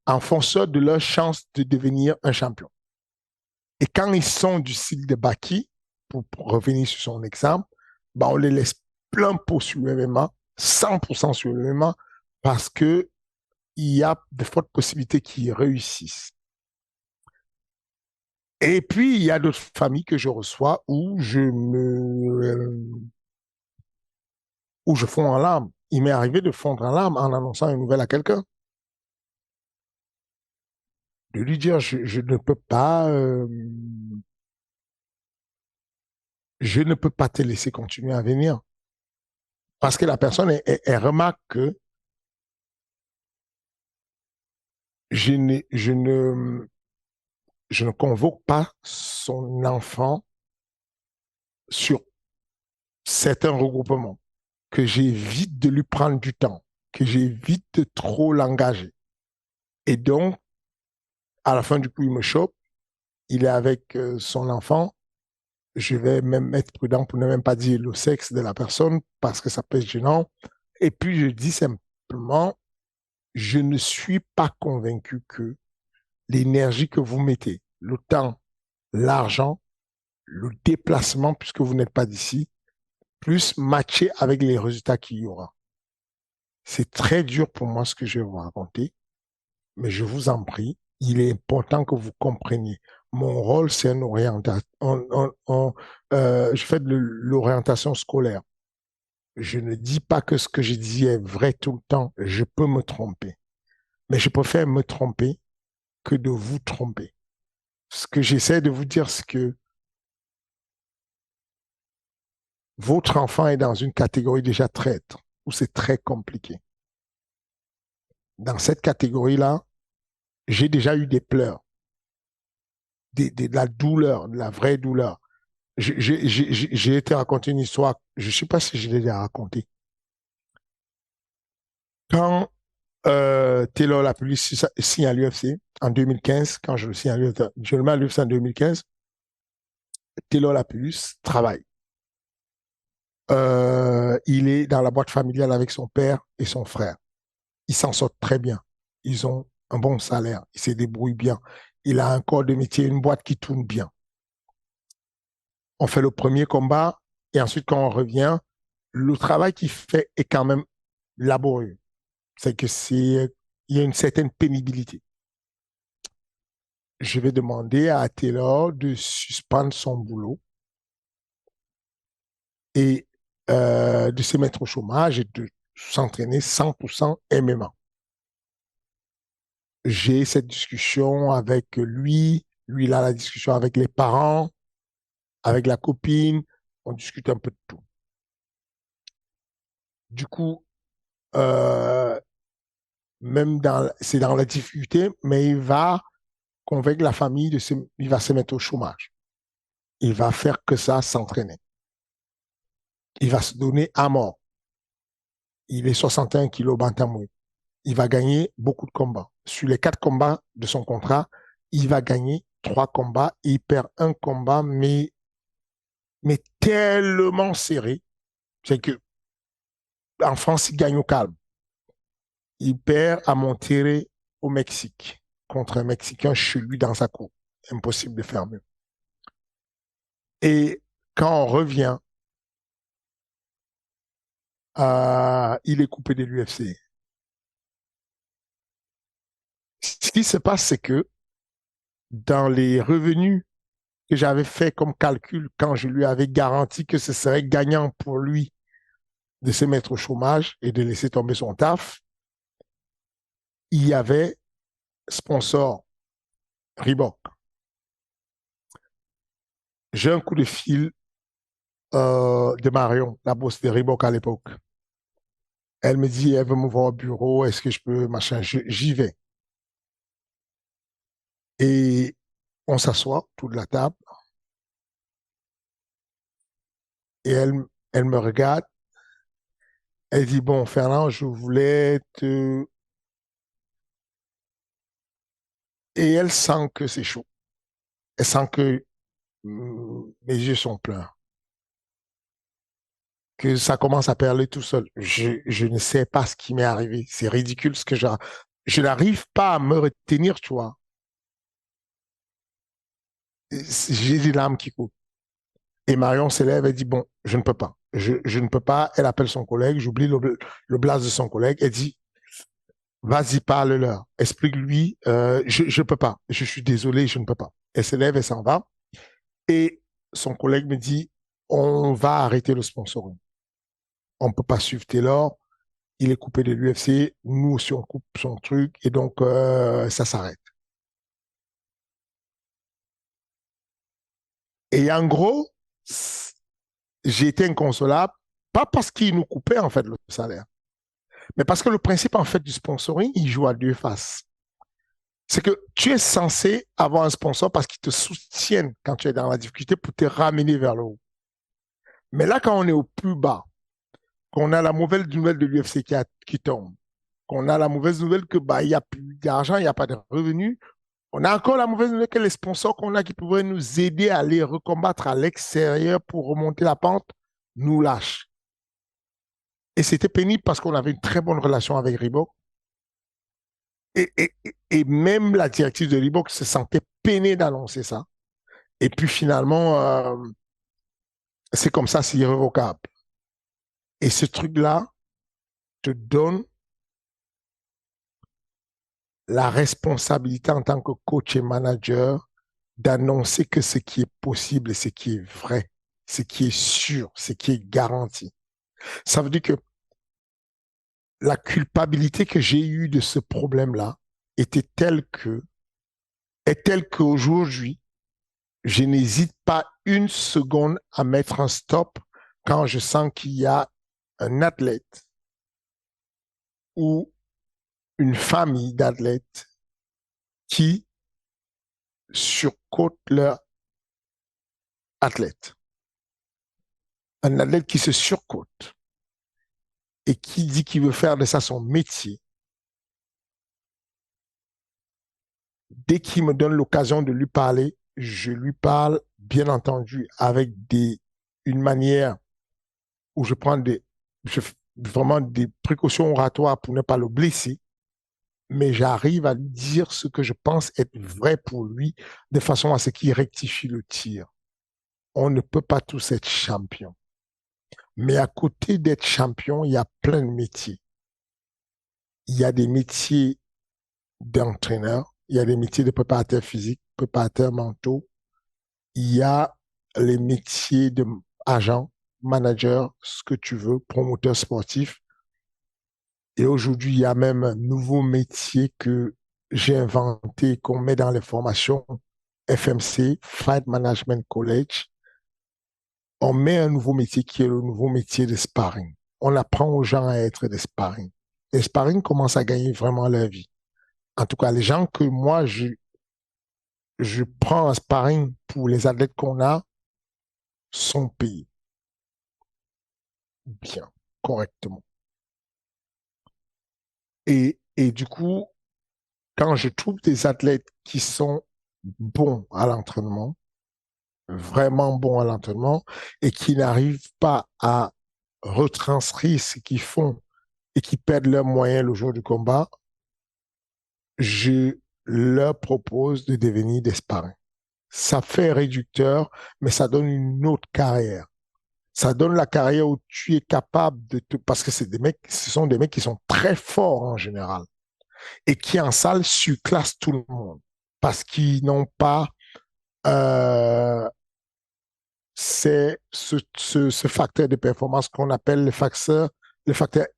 en fonction de leur chance de devenir un champion. Et quand ils sont du cycle de Baki, pour revenir sur son exemple, ben on les laisse plein pot sur le MMA, 100% sur le MMA, parce que il y a de fortes possibilités qu'ils réussissent. Et puis, il y a d'autres familles que je reçois où je fonds en larmes. Il m'est arrivé de fondre en larmes en annonçant une nouvelle à quelqu'un. De lui dire, je ne peux pas te laisser continuer à venir. Parce que la personne, elle remarque que je ne, je ne, je ne convoque pas son enfant sur certains regroupements, que j'évite de lui prendre du temps, que j'évite de trop l'engager. Et donc, à la fin du coup, il me chope, il est avec son enfant. Je vais même être prudent pour ne même pas dire le sexe de la personne parce que ça peut être gênant. Et puis, je dis simplement, je ne suis pas convaincu que l'énergie que vous mettez, le temps, l'argent, le déplacement, puisque vous n'êtes pas d'ici, plus matcher avec les résultats qu'il y aura. C'est très dur pour moi ce que je vais vous raconter, mais je vous en prie, il est important que vous compreniez. Mon rôle, c'est un orientation. Je fais de l'orientation scolaire. Je ne dis pas que ce que je dis est vrai tout le temps. Je peux me tromper. Mais je préfère me tromper que de vous tromper. Ce que j'essaie de vous dire, c'est que votre enfant est dans une catégorie déjà traître, où c'est très compliqué. Dans cette catégorie-là, j'ai déjà eu des pleurs, de la douleur, de la vraie douleur. J'ai été raconter une histoire, je ne sais pas si je l'ai déjà racontée. Quand Taylor Lapulus signe à l'UFC en 2015, quand je le signe à l'UFC, je le mets à l'UFC en 2015, Taylor Lapulus travaille. Il est dans la boîte familiale avec son père et son frère. Ils s'en sortent très bien. Ils ont un bon salaire. Ils se débrouillent bien. Il a un corps de métier, une boîte qui tourne bien. On fait le premier combat et ensuite, quand on revient, le travail qu'il fait est quand même laborieux. C'est que il y a une certaine pénibilité. Je vais demander à Taylor de suspendre son boulot et de se mettre au chômage et de s'entraîner 100% MMA. J'ai cette discussion avec lui, lui il a la discussion avec les parents, avec la copine, on discute un peu de tout. Du coup, euh, c'est dans la difficulté, mais il va convaincre la famille il va se mettre au chômage. Il va faire que ça, s'entraîner. Il va se donner à mort. Il est 61 kilos bantamweight. Il va gagner beaucoup de combats. Sur les 4 combats de son contrat, il va gagner 3 combats. Il perd un combat, mais tellement serré, c'est que en France, il gagne au calme. Il perd à Monterrey au Mexique contre un Mexicain chez lui dans sa cour. Impossible de faire mieux. Et quand on revient, il est coupé de l'UFC. Ce qui se passe, c'est que dans les revenus que j'avais fait comme calcul quand je lui avais garanti que ce serait gagnant pour lui de se mettre au chômage et de laisser tomber son taf, il y avait sponsor Reebok. J'ai un coup de fil de Marion, la boss de Reebok à l'époque. Elle me dit, elle veut me voir au bureau, est-ce que je peux, machin, j'y vais. Et On s'assoit, toute la table, et elle me regarde. Elle dit, bon, Fernand, je voulais te... Et elle sent que c'est chaud. Elle sent que mes yeux sont pleins, que ça commence à perler tout seul. Je ne sais pas ce qui m'est arrivé. C'est ridicule ce que je n'arrive pas à me retenir, tu vois. J'ai des larmes qui coulent. Et Marion s'élève et dit, bon, je ne peux pas. Je ne peux pas. Elle appelle son collègue, j'oublie le blase de son collègue. Elle dit, vas-y, parle-leur. Explique-lui, je ne peux pas. Je suis désolé, je ne peux pas. Elle s'élève, elle s'en va. Et son collègue me dit, on va arrêter le sponsoring. On ne peut pas suivre Taylor. Il est coupé de l'UFC. Nous aussi, on coupe son truc. Et donc, ça s'arrête. Et en gros, j'ai été inconsolable, pas parce qu'il nous coupait, en fait, le salaire, mais parce que le principe, en fait, du sponsoring, il joue à deux faces. C'est que tu es censé avoir un sponsor parce qu'il te soutienne quand tu es dans la difficulté pour te ramener vers le haut. Mais là, quand on est au plus bas, qu'on a la mauvaise nouvelle de l'UFC qui tombe, qu'on a la mauvaise nouvelle que bah, il n'y a plus d'argent, il n'y a pas de revenus, on a encore la mauvaise nouvelle que les sponsors qu'on a qui pourraient nous aider à aller recombattre à l'extérieur pour remonter la pente nous lâchent. Et c'était pénible parce qu'on avait une très bonne relation avec Reebok. Et même la directive de Reebok se sentait peinée d'annoncer ça. Et puis finalement, c'est comme ça, c'est irrévocable. Et ce truc-là te donne la responsabilité en tant que coach et manager d'annoncer que ce qui est possible et ce qui est vrai, ce qui est sûr, ce qui est garanti. Ça veut dire que la culpabilité que j'ai eue de ce problème-là était est telle qu'aujourd'hui, je n'hésite pas une seconde à mettre un stop quand je sens qu'il y a un athlète ou une famille d'athlètes qui surcote leur athlète. Un athlète qui se surcote et qui dit qu'il veut faire de ça son métier. Dès qu'il me donne l'occasion de lui parler, je lui parle, bien entendu, avec une manière où vraiment des précautions oratoires pour ne pas le blesser, mais j'arrive à lui dire ce que je pense être vrai pour lui, de façon à ce qu'il rectifie le tir. On ne peut pas tous être champions. Mais à côté d'être champion, il y a plein de métiers. Il y a des métiers d'entraîneur, il y a des métiers de préparateur physique, préparateur mentaux, il y a les métiers d'agent, manager, ce que tu veux, promoteur sportif. Et aujourd'hui, il y a même un nouveau métier que j'ai inventé, qu'on met dans les formations FMC, Fight Management College. On met un nouveau métier qui est le nouveau métier de sparring. On apprend aux gens à être des sparring. Les sparring commencent à gagner vraiment leur vie. En tout cas, les gens que moi, je prends en sparring pour les athlètes qu'on a sont payés bien, correctement. Et du coup, quand je trouve des athlètes qui sont bons à l'entraînement, vraiment bons à l'entraînement, et qui n'arrivent pas à retranscrire ce qu'ils font et qui perdent leurs moyens le jour du combat, je leur propose de devenir des sparring. Ça fait réducteur, mais ça donne une autre carrière. Ça donne la carrière où tu es capable parce que ce sont des mecs qui sont très forts en général et qui en salle surclassent tout le monde parce qu'ils n'ont pas euh, ce facteur de performance qu'on appelle le facteur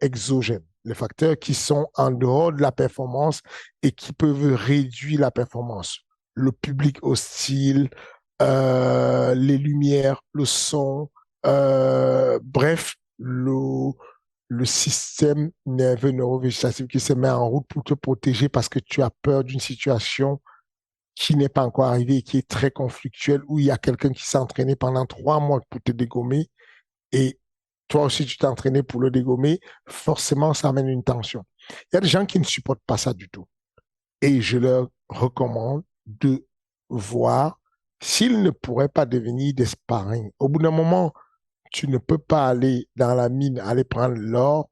exogène, les facteurs qui sont en dehors de la performance et qui peuvent réduire la performance. Le public hostile, les lumières, le son, bref, le système nerveux neurovégétatif qui se met en route pour te protéger parce que tu as peur d'une situation qui n'est pas encore arrivé et qui est très conflictuel, où il y a quelqu'un qui s'est entraîné pendant 3 mois pour te dégommer et toi aussi tu t'es entraîné pour le dégommer, forcément ça amène une tension. Il y a des gens qui ne supportent pas ça du tout. Et je leur recommande de voir s'ils ne pourraient pas devenir des sparring. Au bout d'un moment, tu ne peux pas aller dans la mine, aller prendre l'or.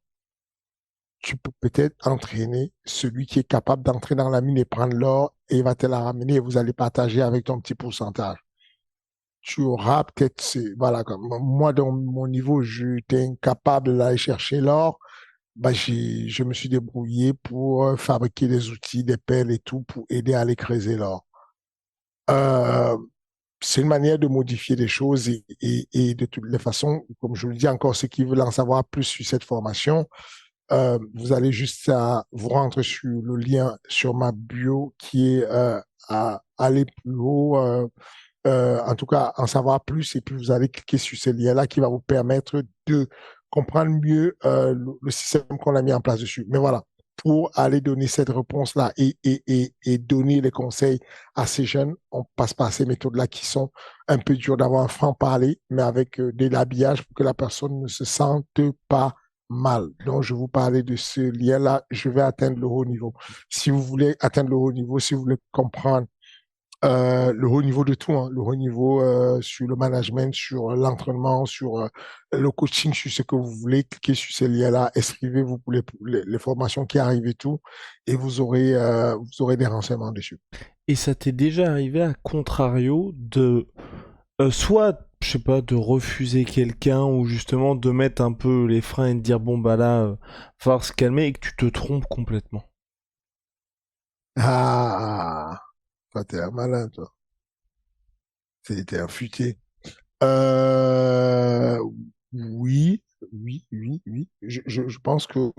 Tu peux peut-être entraîner celui qui est capable d'entrer dans la mine et prendre l'or et il va te la ramener et vous allez partager avec ton petit pourcentage. Tu auras peut-être, voilà, comme moi, dans mon niveau, j'étais incapable d'aller chercher l'or. Bah, je me suis débrouillé pour fabriquer des outils, des pelles et tout pour aider à aller creuser l'or. Euh, c'est une manière de modifier les choses et de toutes les façons, comme je vous le dis encore, ceux qui veulent en savoir plus sur cette formation, vous allez juste à vous rendre sur le lien sur ma bio qui est à aller plus haut, en tout cas en savoir plus, et puis vous allez cliquer sur ce lien-là qui va vous permettre de comprendre mieux le système qu'on a mis en place dessus. Mais voilà, pour aller donner cette réponse-là et donner les conseils à ces jeunes, on passe par ces méthodes-là qui sont un peu dures d'avoir un franc-parler, mais avec de l'habillage pour que la personne ne se sente pas mal. Donc, je vous parlais de ce lien-là, je vais atteindre le haut niveau. Si vous voulez atteindre le haut niveau, si vous voulez comprendre le haut niveau de tout, hein, le haut niveau sur le management, sur l'entraînement, sur le coaching, sur ce que vous voulez, cliquez sur ces liens-là, inscrivez-vous pour les formations qui arrivent et tout, et vous aurez des renseignements dessus. Et ça t'est déjà arrivé à contrario de soit, je sais pas, de refuser quelqu'un ou justement de mettre un peu les freins et de dire bon bah là, va falloir se calmer et que tu te trompes complètement. Ah, toi, t'es un malin, toi. T'es un futé. Euh, oui, oui. Je pense que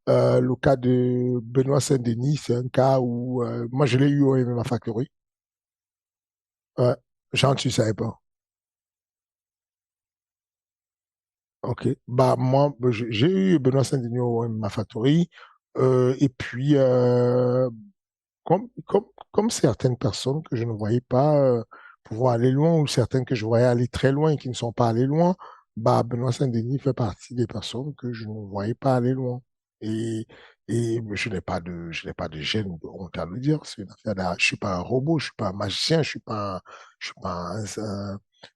le cas de Benoît Saint-Denis, c'est un cas où moi je l'ai eu au MMA Factory. Ouais. Jean, tu savais pas. Ok. Bah moi, j'ai eu Benoît Saint-Denis au MMA Factory. Et puis comme certaines personnes que je ne voyais pas pouvoir aller loin ou certaines que je voyais aller très loin et qui ne sont pas allées loin, bah, Benoît Saint-Denis fait partie des personnes que je ne voyais pas aller loin. Et, et je n'ai pas de gêne ou de honte à le dire. C'est une affaire je suis pas un robot, je suis pas un magicien, je suis pas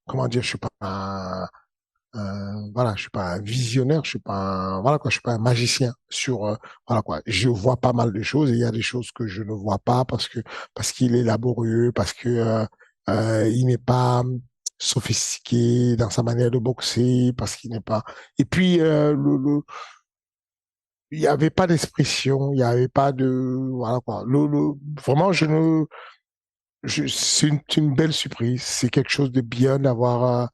comment dire, je suis pas voilà, je suis pas un visionnaire, je suis pas voilà quoi, je suis pas un magicien sur voilà quoi. Je vois pas mal de choses et il y a des choses que je ne vois pas parce qu'il est laborieux, parce que il n'est pas sophistiqué dans sa manière de boxer, parce qu'il n'est pas. Et puis il y avait pas d'expression, il y avait pas de voilà quoi. Vraiment, c'est une belle surprise. C'est quelque chose de bien d'avoir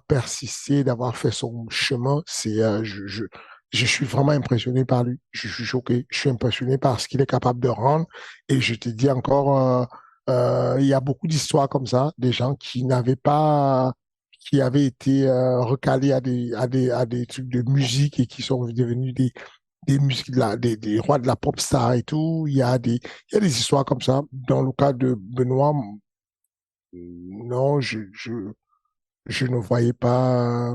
persisté, d'avoir fait son chemin. Je suis vraiment impressionné par lui. Je suis choqué. Je suis impressionné par ce qu'il est capable de rendre. Et je te dis encore, il y a beaucoup d'histoires comme ça, des gens qui n'avaient pas, qui avaient été recalés à des trucs de musique et qui sont devenus des musiques, des rois de la pop star et tout. Il y a des histoires comme ça. Dans le cas de Benoît, non, je ne voyais pas.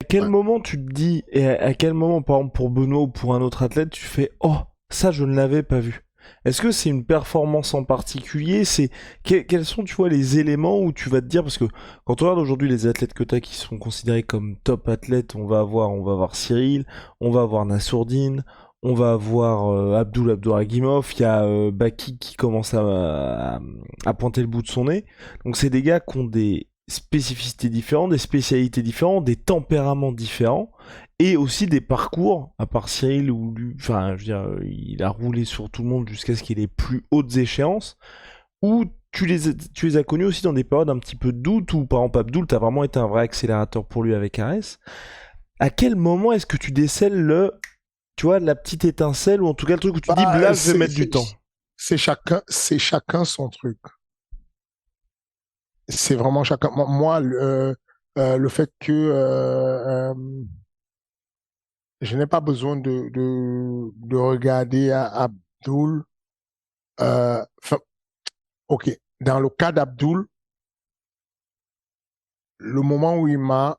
À quel Ouais. moment tu te dis, et à quel moment, par exemple pour Benoît ou pour un autre athlète, tu fais oh, ça je ne l'avais pas vu. Est-ce que c'est une performance en particulier? Quels sont, tu vois, les éléments où tu vas te dire, parce que quand on regarde aujourd'hui les athlètes que tu as qui sont considérés comme top athlètes, on va avoir Cyril, on va avoir Nassourdine, on va avoir Abdouragimov, il y a Baki qui commence à pointer le bout de son nez. Donc c'est des gars qui ont des spécificités différentes, des spécialités différentes, des tempéraments différents, et aussi des parcours, à part Cyril, où lui, enfin, je veux dire, il a roulé sur tout le monde jusqu'à ce qu'il ait les plus hautes échéances, où tu les as connus aussi dans des périodes un petit peu de doute, où par exemple Abdoul, t'as vraiment été un vrai accélérateur pour lui avec Ares. À quel moment est-ce que tu décèles tu vois, la petite étincelle, ou en tout cas le truc où tu dis, Bah, là, je vais mettre du temps? c'est chacun son truc. C'est vraiment chacun. Moi, le fait que je n'ai pas besoin de regarder à Abdul Enfin, ok. Dans le cas d'Abdul, le moment où il m'a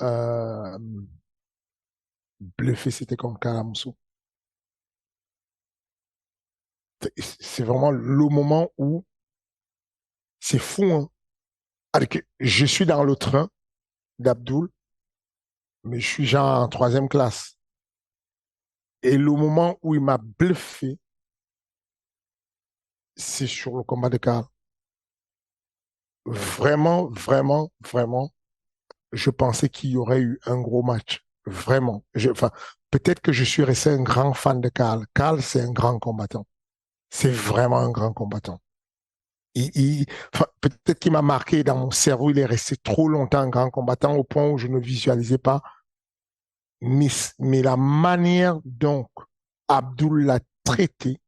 euh, bluffé, c'était comme Kalamso. C'est vraiment le moment où c'est fou, hein. Je suis dans le train d'Abdul, mais je suis genre en troisième classe. Et le moment où il m'a bluffé, c'est sur le combat de Karl. Vraiment, vraiment, vraiment, je pensais qu'il y aurait eu un gros match. Vraiment. Enfin, peut-être que je suis resté un grand fan de Karl. Karl, c'est un grand combattant. C'est vraiment un grand combattant. Enfin, peut-être qu'il m'a marqué dans mon cerveau, il est resté trop longtemps un grand combattant au point où je ne visualisais pas. Mais la manière dont Abdul l'a traité,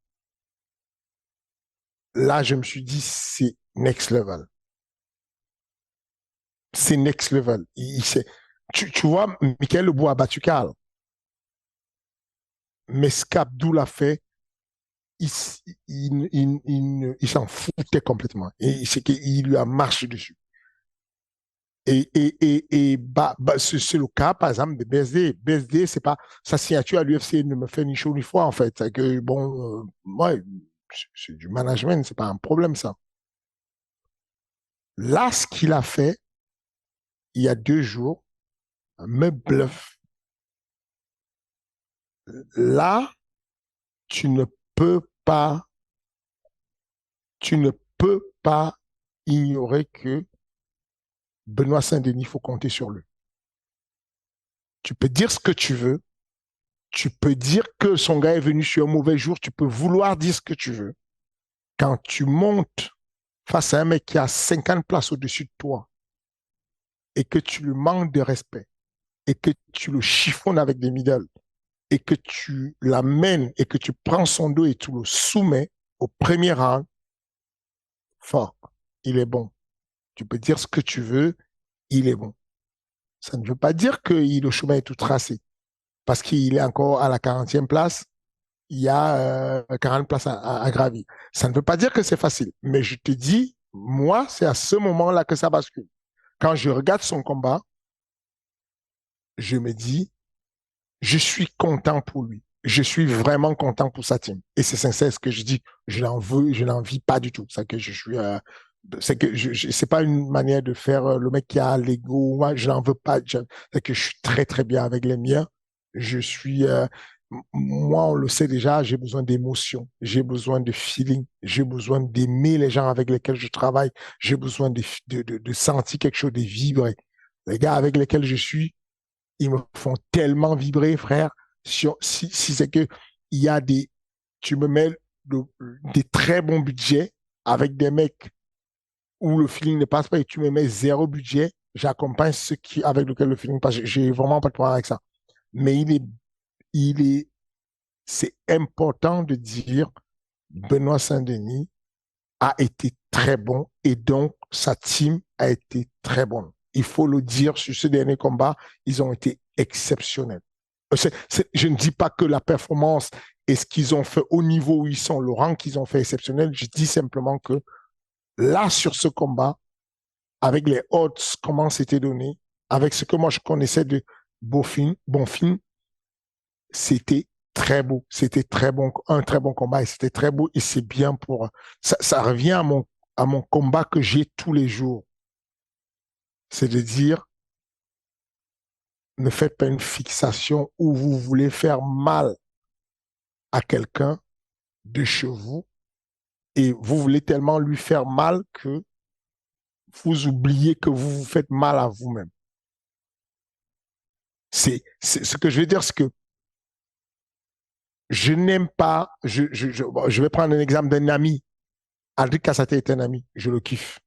là, je me suis dit, c'est next level. C'est next level. Tu vois, Michael Lebout a battu Karl. Mais ce qu'Abdul a fait, il, il s'en foutait complètement. Et c'est qu'il lui a marché dessus. C'est le cas, par exemple, de BSD. BSD, c'est pas sa signature à l'UFC ne me fait ni chaud ni froid, en fait. C'est que, bon, moi, c'est du management, c'est pas un problème, ça. Là, ce qu'il a fait, il y a 2 jours, me bluffe. Là, tu ne peux pas, tu ne peux pas ignorer que Benoît Saint-Denis, il faut compter sur lui. Tu peux dire ce que tu veux. Tu peux dire que son gars est venu sur un mauvais jour. Tu peux vouloir dire ce que tu veux. Quand tu montes face à un mec qui a 50 places au-dessus de toi et que tu lui manques de respect et que tu le chiffonnes avec des middle et que tu l'amènes et que tu prends son dos et tu le soumets au premier rang, fort, il est bon. Tu peux dire ce que tu veux, il est bon. Ça ne veut pas dire que le chemin est tout tracé parce qu'il est encore à la 40e place. Il y a 40 places à gravir. Ça ne veut pas dire que c'est facile, mais je te dis, moi, c'est à ce moment-là que ça bascule. Quand je regarde son combat, je me dis, je suis content pour lui. Je suis vraiment content pour sa team. Et c'est sincère ce que je dis. Je n'en veux, je n'en vis pas du tout. C'est que je suis, c'est que c'est pas une manière de faire le mec qui a l'ego. Moi, je n'en veux pas. C'est que je suis très très bien avec les miens. Je suis, moi, on le sait déjà. J'ai besoin d'émotion. J'ai besoin de feeling. J'ai besoin d'aimer les gens avec lesquels je travaille. J'ai besoin de sentir quelque chose, de vibrer. Les gars avec lesquels je suis, ils me font tellement vibrer, frère. Si c'est que il y a tu me mets des très bons budgets avec des mecs où le feeling ne passe pas et tu me mets zéro budget, j'accompagne ceux avec lesquels le feeling passe. J'ai vraiment pas de problème avec ça. Mais il est, c'est important de dire Benoît Saint-Denis a été très bon et donc sa team a été très bonne. Il faut le dire, sur ce dernier combat, ils ont été exceptionnels. Je ne dis pas que la performance et ce qu'ils ont fait au niveau où ils sont, le rang qu'ils ont fait exceptionnel. Je dis simplement que là, sur ce combat, avec les odds, comment c'était donné, avec ce que moi je connaissais de Bonfim, c'était très beau. C'était très bon, un très bon combat et c'était très beau et c'est bien pour. Ça revient à mon combat que j'ai tous les jours. C'est de dire, ne faites pas une fixation où vous voulez faire mal à quelqu'un de chez vous et vous voulez tellement lui faire mal que vous oubliez que vous vous faites mal à vous-même. C'est ce que je veux dire, c'est que je n'aime pas, je vais prendre un exemple d'un ami. Aldric Cassata est un ami, je le kiffe.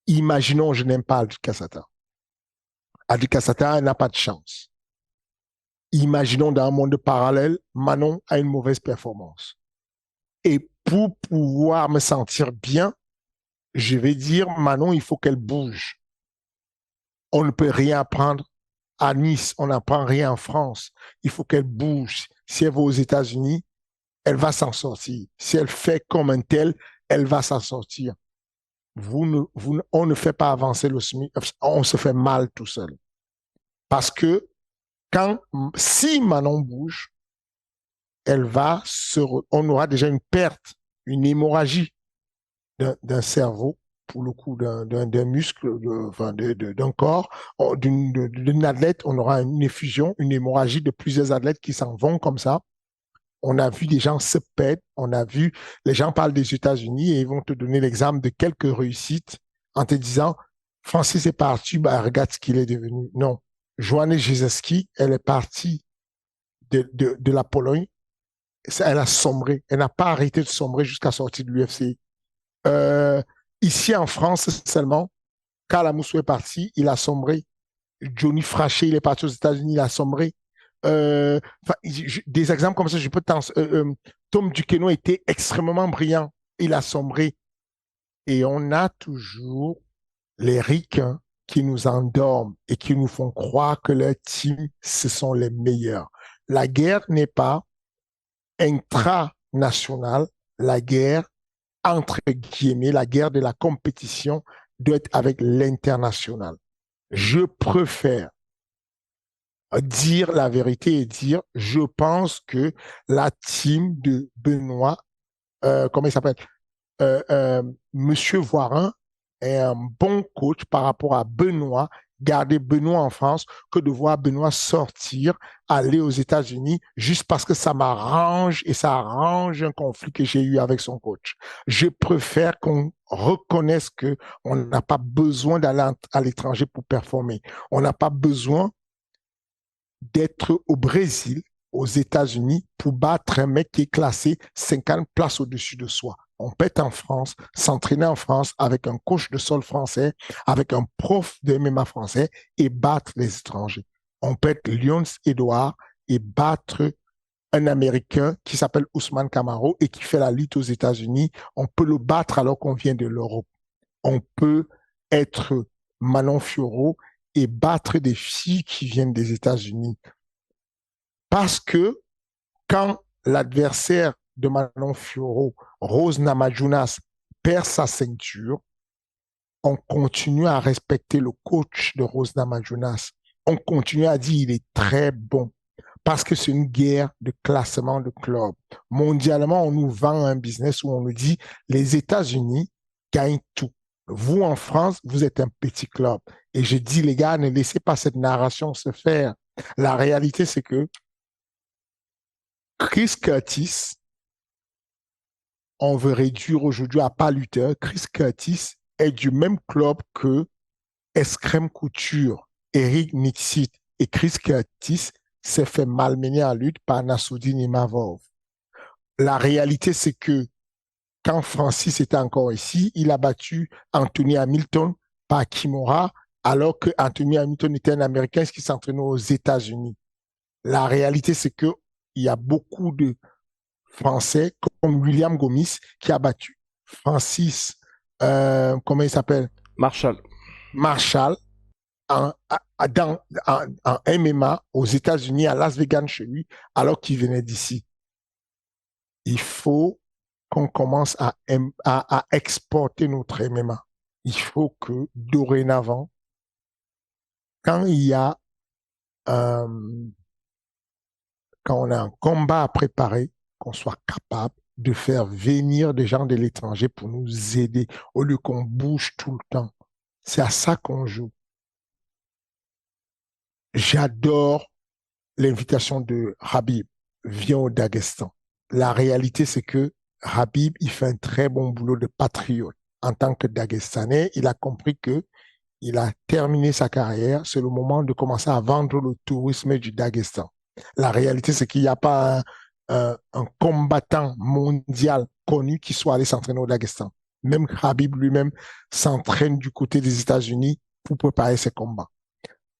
Imaginons, je n'aime pas Aldric Cassata. Aldric Cassata n'a pas de chance. Imaginons dans un monde parallèle, Manon a une mauvaise performance. Et pour pouvoir me sentir bien, je vais dire, Manon, il faut qu'elle bouge. On ne peut rien apprendre à Nice, on n'apprend rien en France. Il faut qu'elle bouge. Si elle va aux États-Unis, elle va s'en sortir. Si elle fait comme un tel, elle va s'en sortir. On ne fait pas avancer le SMIC, on se fait mal tout seul. Parce que si Manon bouge, on aura déjà une perte, une hémorragie d'un cerveau, pour le coup, d'un muscle, d'un corps, d'une athlète, on aura une effusion, une hémorragie de plusieurs athlètes qui s'en vont comme ça. On a vu des gens se perdre, les gens parlent des États-Unis et ils vont te donner l'exemple de quelques réussites en te disant, Francis est parti, bah, regarde ce qu'il est devenu. Non. Joanne Jezeski, elle est partie de la Pologne, elle a sombré, elle n'a pas arrêté de sombrer jusqu'à sortir de l'UFC. Ici en France seulement, Karl Amoussou est parti, il a sombré. Johnny Frachet, il est parti aux États-Unis, il a sombré. Des exemples comme ça, je peux t'en. Tom Duquesneau était extrêmement brillant, il a sombré. Et on a toujours les ricains qui nous endorment et qui nous font croire que leur team, ce sont les meilleurs. La guerre n'est pas intranationale, la guerre, entre guillemets, la guerre de la compétition doit être avec l'international. Je préfère dire la vérité et dire, je pense que la team de Benoît, comment il s'appelle, Monsieur Voirin est un bon coach par rapport à Benoît, garder Benoît en France, que de voir Benoît sortir, aller aux États-Unis, juste parce que ça m'arrange et ça arrange un conflit que j'ai eu avec son coach. Je préfère qu'on reconnaisse que on n'a pas besoin d'aller à l'étranger pour performer. On n'a pas besoin d'être au Brésil, aux États-Unis, pour battre un mec qui est classé 50 places au-dessus de soi. On peut être en France, s'entraîner en France avec un coach de sol français, avec un prof de MMA français et battre les étrangers. On peut être Lyons Edouard et battre un Américain qui s'appelle Ousmane Camaro et qui fait la lutte aux États-Unis. On peut le battre alors qu'on vient de l'Europe. On peut être Manon Fiorot et battre des filles qui viennent des États-Unis. Parce que quand l'adversaire de Manon Fiorot, Rose Namajunas, perd sa ceinture, on continue à respecter le coach de Rose Namajunas. On continue à dire qu'il est très bon. Parce que c'est une guerre de classement de clubs. Mondialement, on nous vend un business où on nous dit les États-Unis gagnent tout. Vous, en France, vous êtes un petit club. Et je dis, les gars, ne laissez pas cette narration se faire. La réalité, c'est que Chris Curtis, on veut réduire aujourd'hui à pas lutteur. Chris Curtis est du même club que Eskrem Couture, Eric Nixit et Chris Curtis s'est fait malmener en lutte par Nassoudine Imavov. La réalité, c'est que quand Francis était encore ici, il a battu Anthony Hamilton par Kimura, alors que Anthony Hamilton était un Américain qui s'entraînait aux États-Unis. La réalité, c'est que il y a beaucoup de Français comme William Gomis qui a battu Francis, comment il s'appelle? Marshall. Marshall en MMA aux États-Unis, à Las Vegas chez lui, alors qu'il venait d'ici. Il faut qu'on commence à exporter notre MMA. Il faut que dorénavant, quand il y a quand on a un combat à préparer, qu'on soit capable de faire venir des gens de l'étranger pour nous aider au lieu qu'on bouge tout le temps. C'est à ça qu'on joue. J'adore l'invitation de Habib. Viens au Daghestan. La réalité, c'est que Habib, il fait un très bon boulot de patriote. En tant que Dagestanais, il a compris que il a terminé sa carrière. C'est le moment de commencer à vendre le tourisme du Daghestan. La réalité, c'est qu'il n'y a pas un combattant mondial connu qui soit allé s'entraîner au Daghestan. Même Habib lui-même s'entraîne du côté des États-Unis pour préparer ses combats.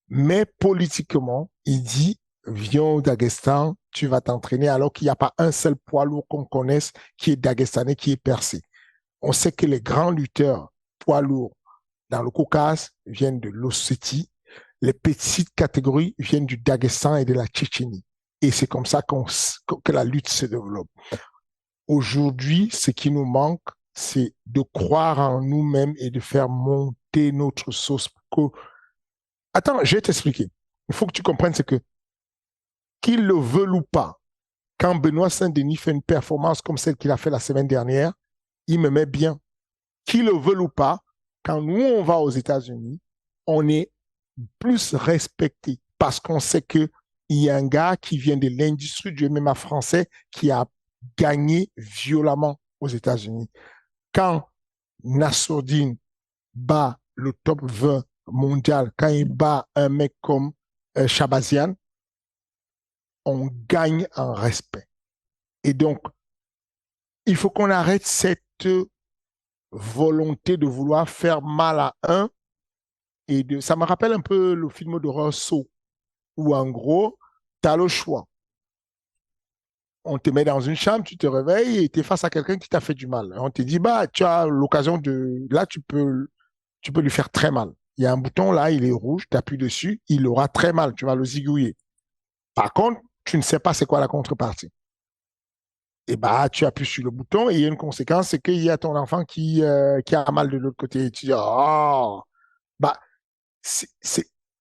Mais politiquement, il dit, viens au Daghestan, tu vas t'entraîner, alors qu'il n'y a pas un seul poids lourd qu'on connaisse qui est dagestanais, qui est percé. On sait que les grands lutteurs poids lourds dans le Caucase viennent de l'Ossétie, les petites catégories viennent du Daghestan et de la Tchétchénie. Et c'est comme ça que la lutte se développe. Aujourd'hui, ce qui nous manque, c'est de croire en nous-mêmes et de faire monter notre sauce. Attends, je vais t'expliquer. Il faut que tu comprennes ce que, qu'ils le veulent ou pas, quand Benoît Saint-Denis fait une performance comme celle qu'il a fait la semaine dernière, il me met bien. Qu'ils le veulent ou pas, quand nous, on va aux États-Unis, on est plus respecté parce qu'on sait qu'il y a un gars qui vient de l'industrie du MMA français qui a gagné violemment aux États-Unis. Quand Nassourdine bat le top 20 mondial, quand il bat un mec comme Shabazian, on gagne en respect. Et donc, il faut qu'on arrête cette volonté de vouloir faire mal à un. Ça me rappelle un peu le film d'horreur Saw, où en gros, tu as le choix. On te met dans une chambre, tu te réveilles et tu es face à quelqu'un qui t'a fait du mal. On te dit, bah, tu as l'occasion de... Là, tu peux lui faire très mal. Il y a un bouton là, il est rouge, tu appuies dessus, il aura très mal, tu vas le zigouiller. Par contre, tu ne sais pas c'est quoi la contrepartie. Et bah, tu appuies sur le bouton et il y a une conséquence, c'est qu'il y a ton enfant qui a mal de l'autre côté. Et tu dis, oh, bah,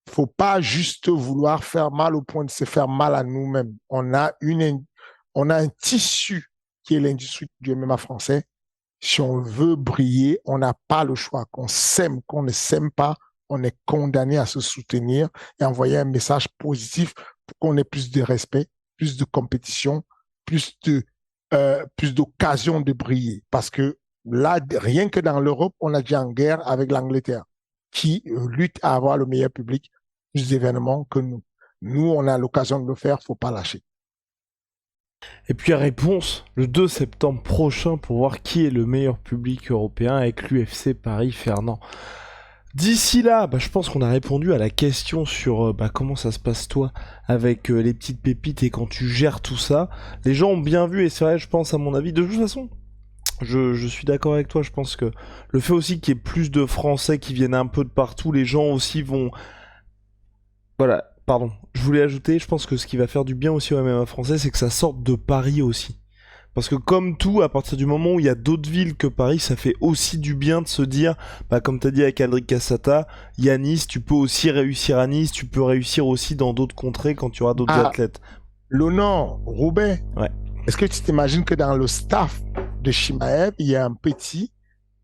faut pas juste vouloir faire mal au point de se faire mal à nous-mêmes. On a un tissu qui est l'industrie du MMA français. Si on veut briller, on n'a pas le choix. Qu'on s'aime, qu'on ne s'aime pas, on est condamné à se soutenir et envoyer un message positif pour qu'on ait plus de respect, plus de compétition, plus d'occasion de briller. Parce que là, rien que dans l'Europe, on a déjà en guerre avec l'Angleterre, qui lutte à avoir le meilleur public, plus d'événements que nous. Nous, on a l'occasion de le faire, faut pas lâcher. Et puis réponse le 2 septembre prochain pour voir qui est le meilleur public européen avec l'UFC Paris-Fernand. D'ici là, je pense qu'on a répondu à la question sur comment ça se passe toi avec les petites pépites et quand tu gères tout ça. Les gens ont bien vu et c'est vrai, je pense à mon avis. De toute façon, je suis d'accord avec toi, je pense que le fait aussi qu'il y ait plus de Français qui viennent un peu de partout, les gens aussi vont... Voilà, pardon, je voulais ajouter, je pense que ce qui va faire du bien aussi au MMA français, c'est que ça sorte de Paris aussi. Parce que comme tout, à partir du moment où il y a d'autres villes que Paris, ça fait aussi du bien de se dire, comme t'as dit avec Aldric Cassata, Nice, tu peux aussi réussir à Nice, tu peux réussir aussi dans d'autres contrées quand tu auras d'autres athlètes. L'honneur, Roubaix. Ouais. Est-ce que tu t'imagines que dans le staff de Chimaev, il y a un petit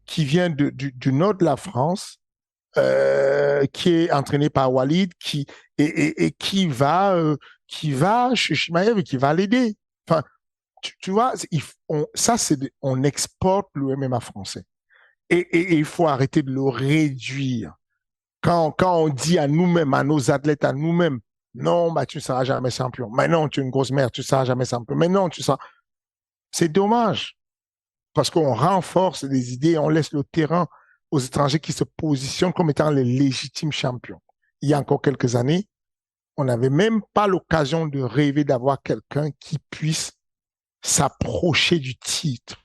qui vient du nord de la France, qui est entraîné par Walid, et qui va chez Chimaev et qui va l'aider. Enfin, tu vois, on exporte le MMA français. Et il faut arrêter de le réduire. Quand on dit à nous-mêmes, à nos athlètes, à nous-mêmes, non, tu ne seras jamais champion. Mais non, tu es une grosse merde, tu ne seras jamais champion. Mais non, tu seras... C'est dommage. Parce qu'on renforce des idées, on laisse le terrain aux étrangers qui se positionnent comme étant les légitimes champions. Il y a encore quelques années, on n'avait même pas l'occasion de rêver d'avoir quelqu'un qui puisse s'approcher du titre.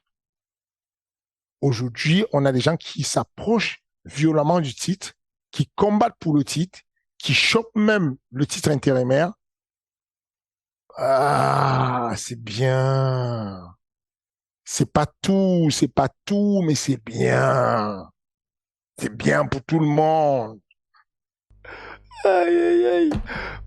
Aujourd'hui, on a des gens qui s'approchent violemment du titre, qui combattent pour le titre, qui chopent même le titre intérimaire. Ah, c'est bien. C'est pas tout, mais c'est bien. C'est bien pour tout le monde. Aïe aïe aïe.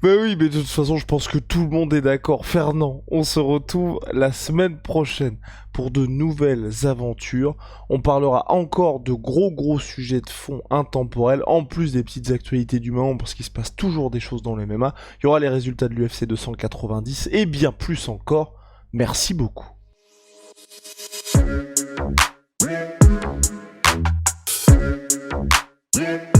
Oui, mais de toute façon, je pense que tout le monde est d'accord. Fernand, on se retrouve la semaine prochaine pour de nouvelles aventures. On parlera encore de gros sujets de fond intemporels, en plus des petites actualités du moment, parce qu'il se passe toujours des choses dans le MMA. Il y aura les résultats de l'UFC 290 et bien plus encore. Merci beaucoup. Yeah.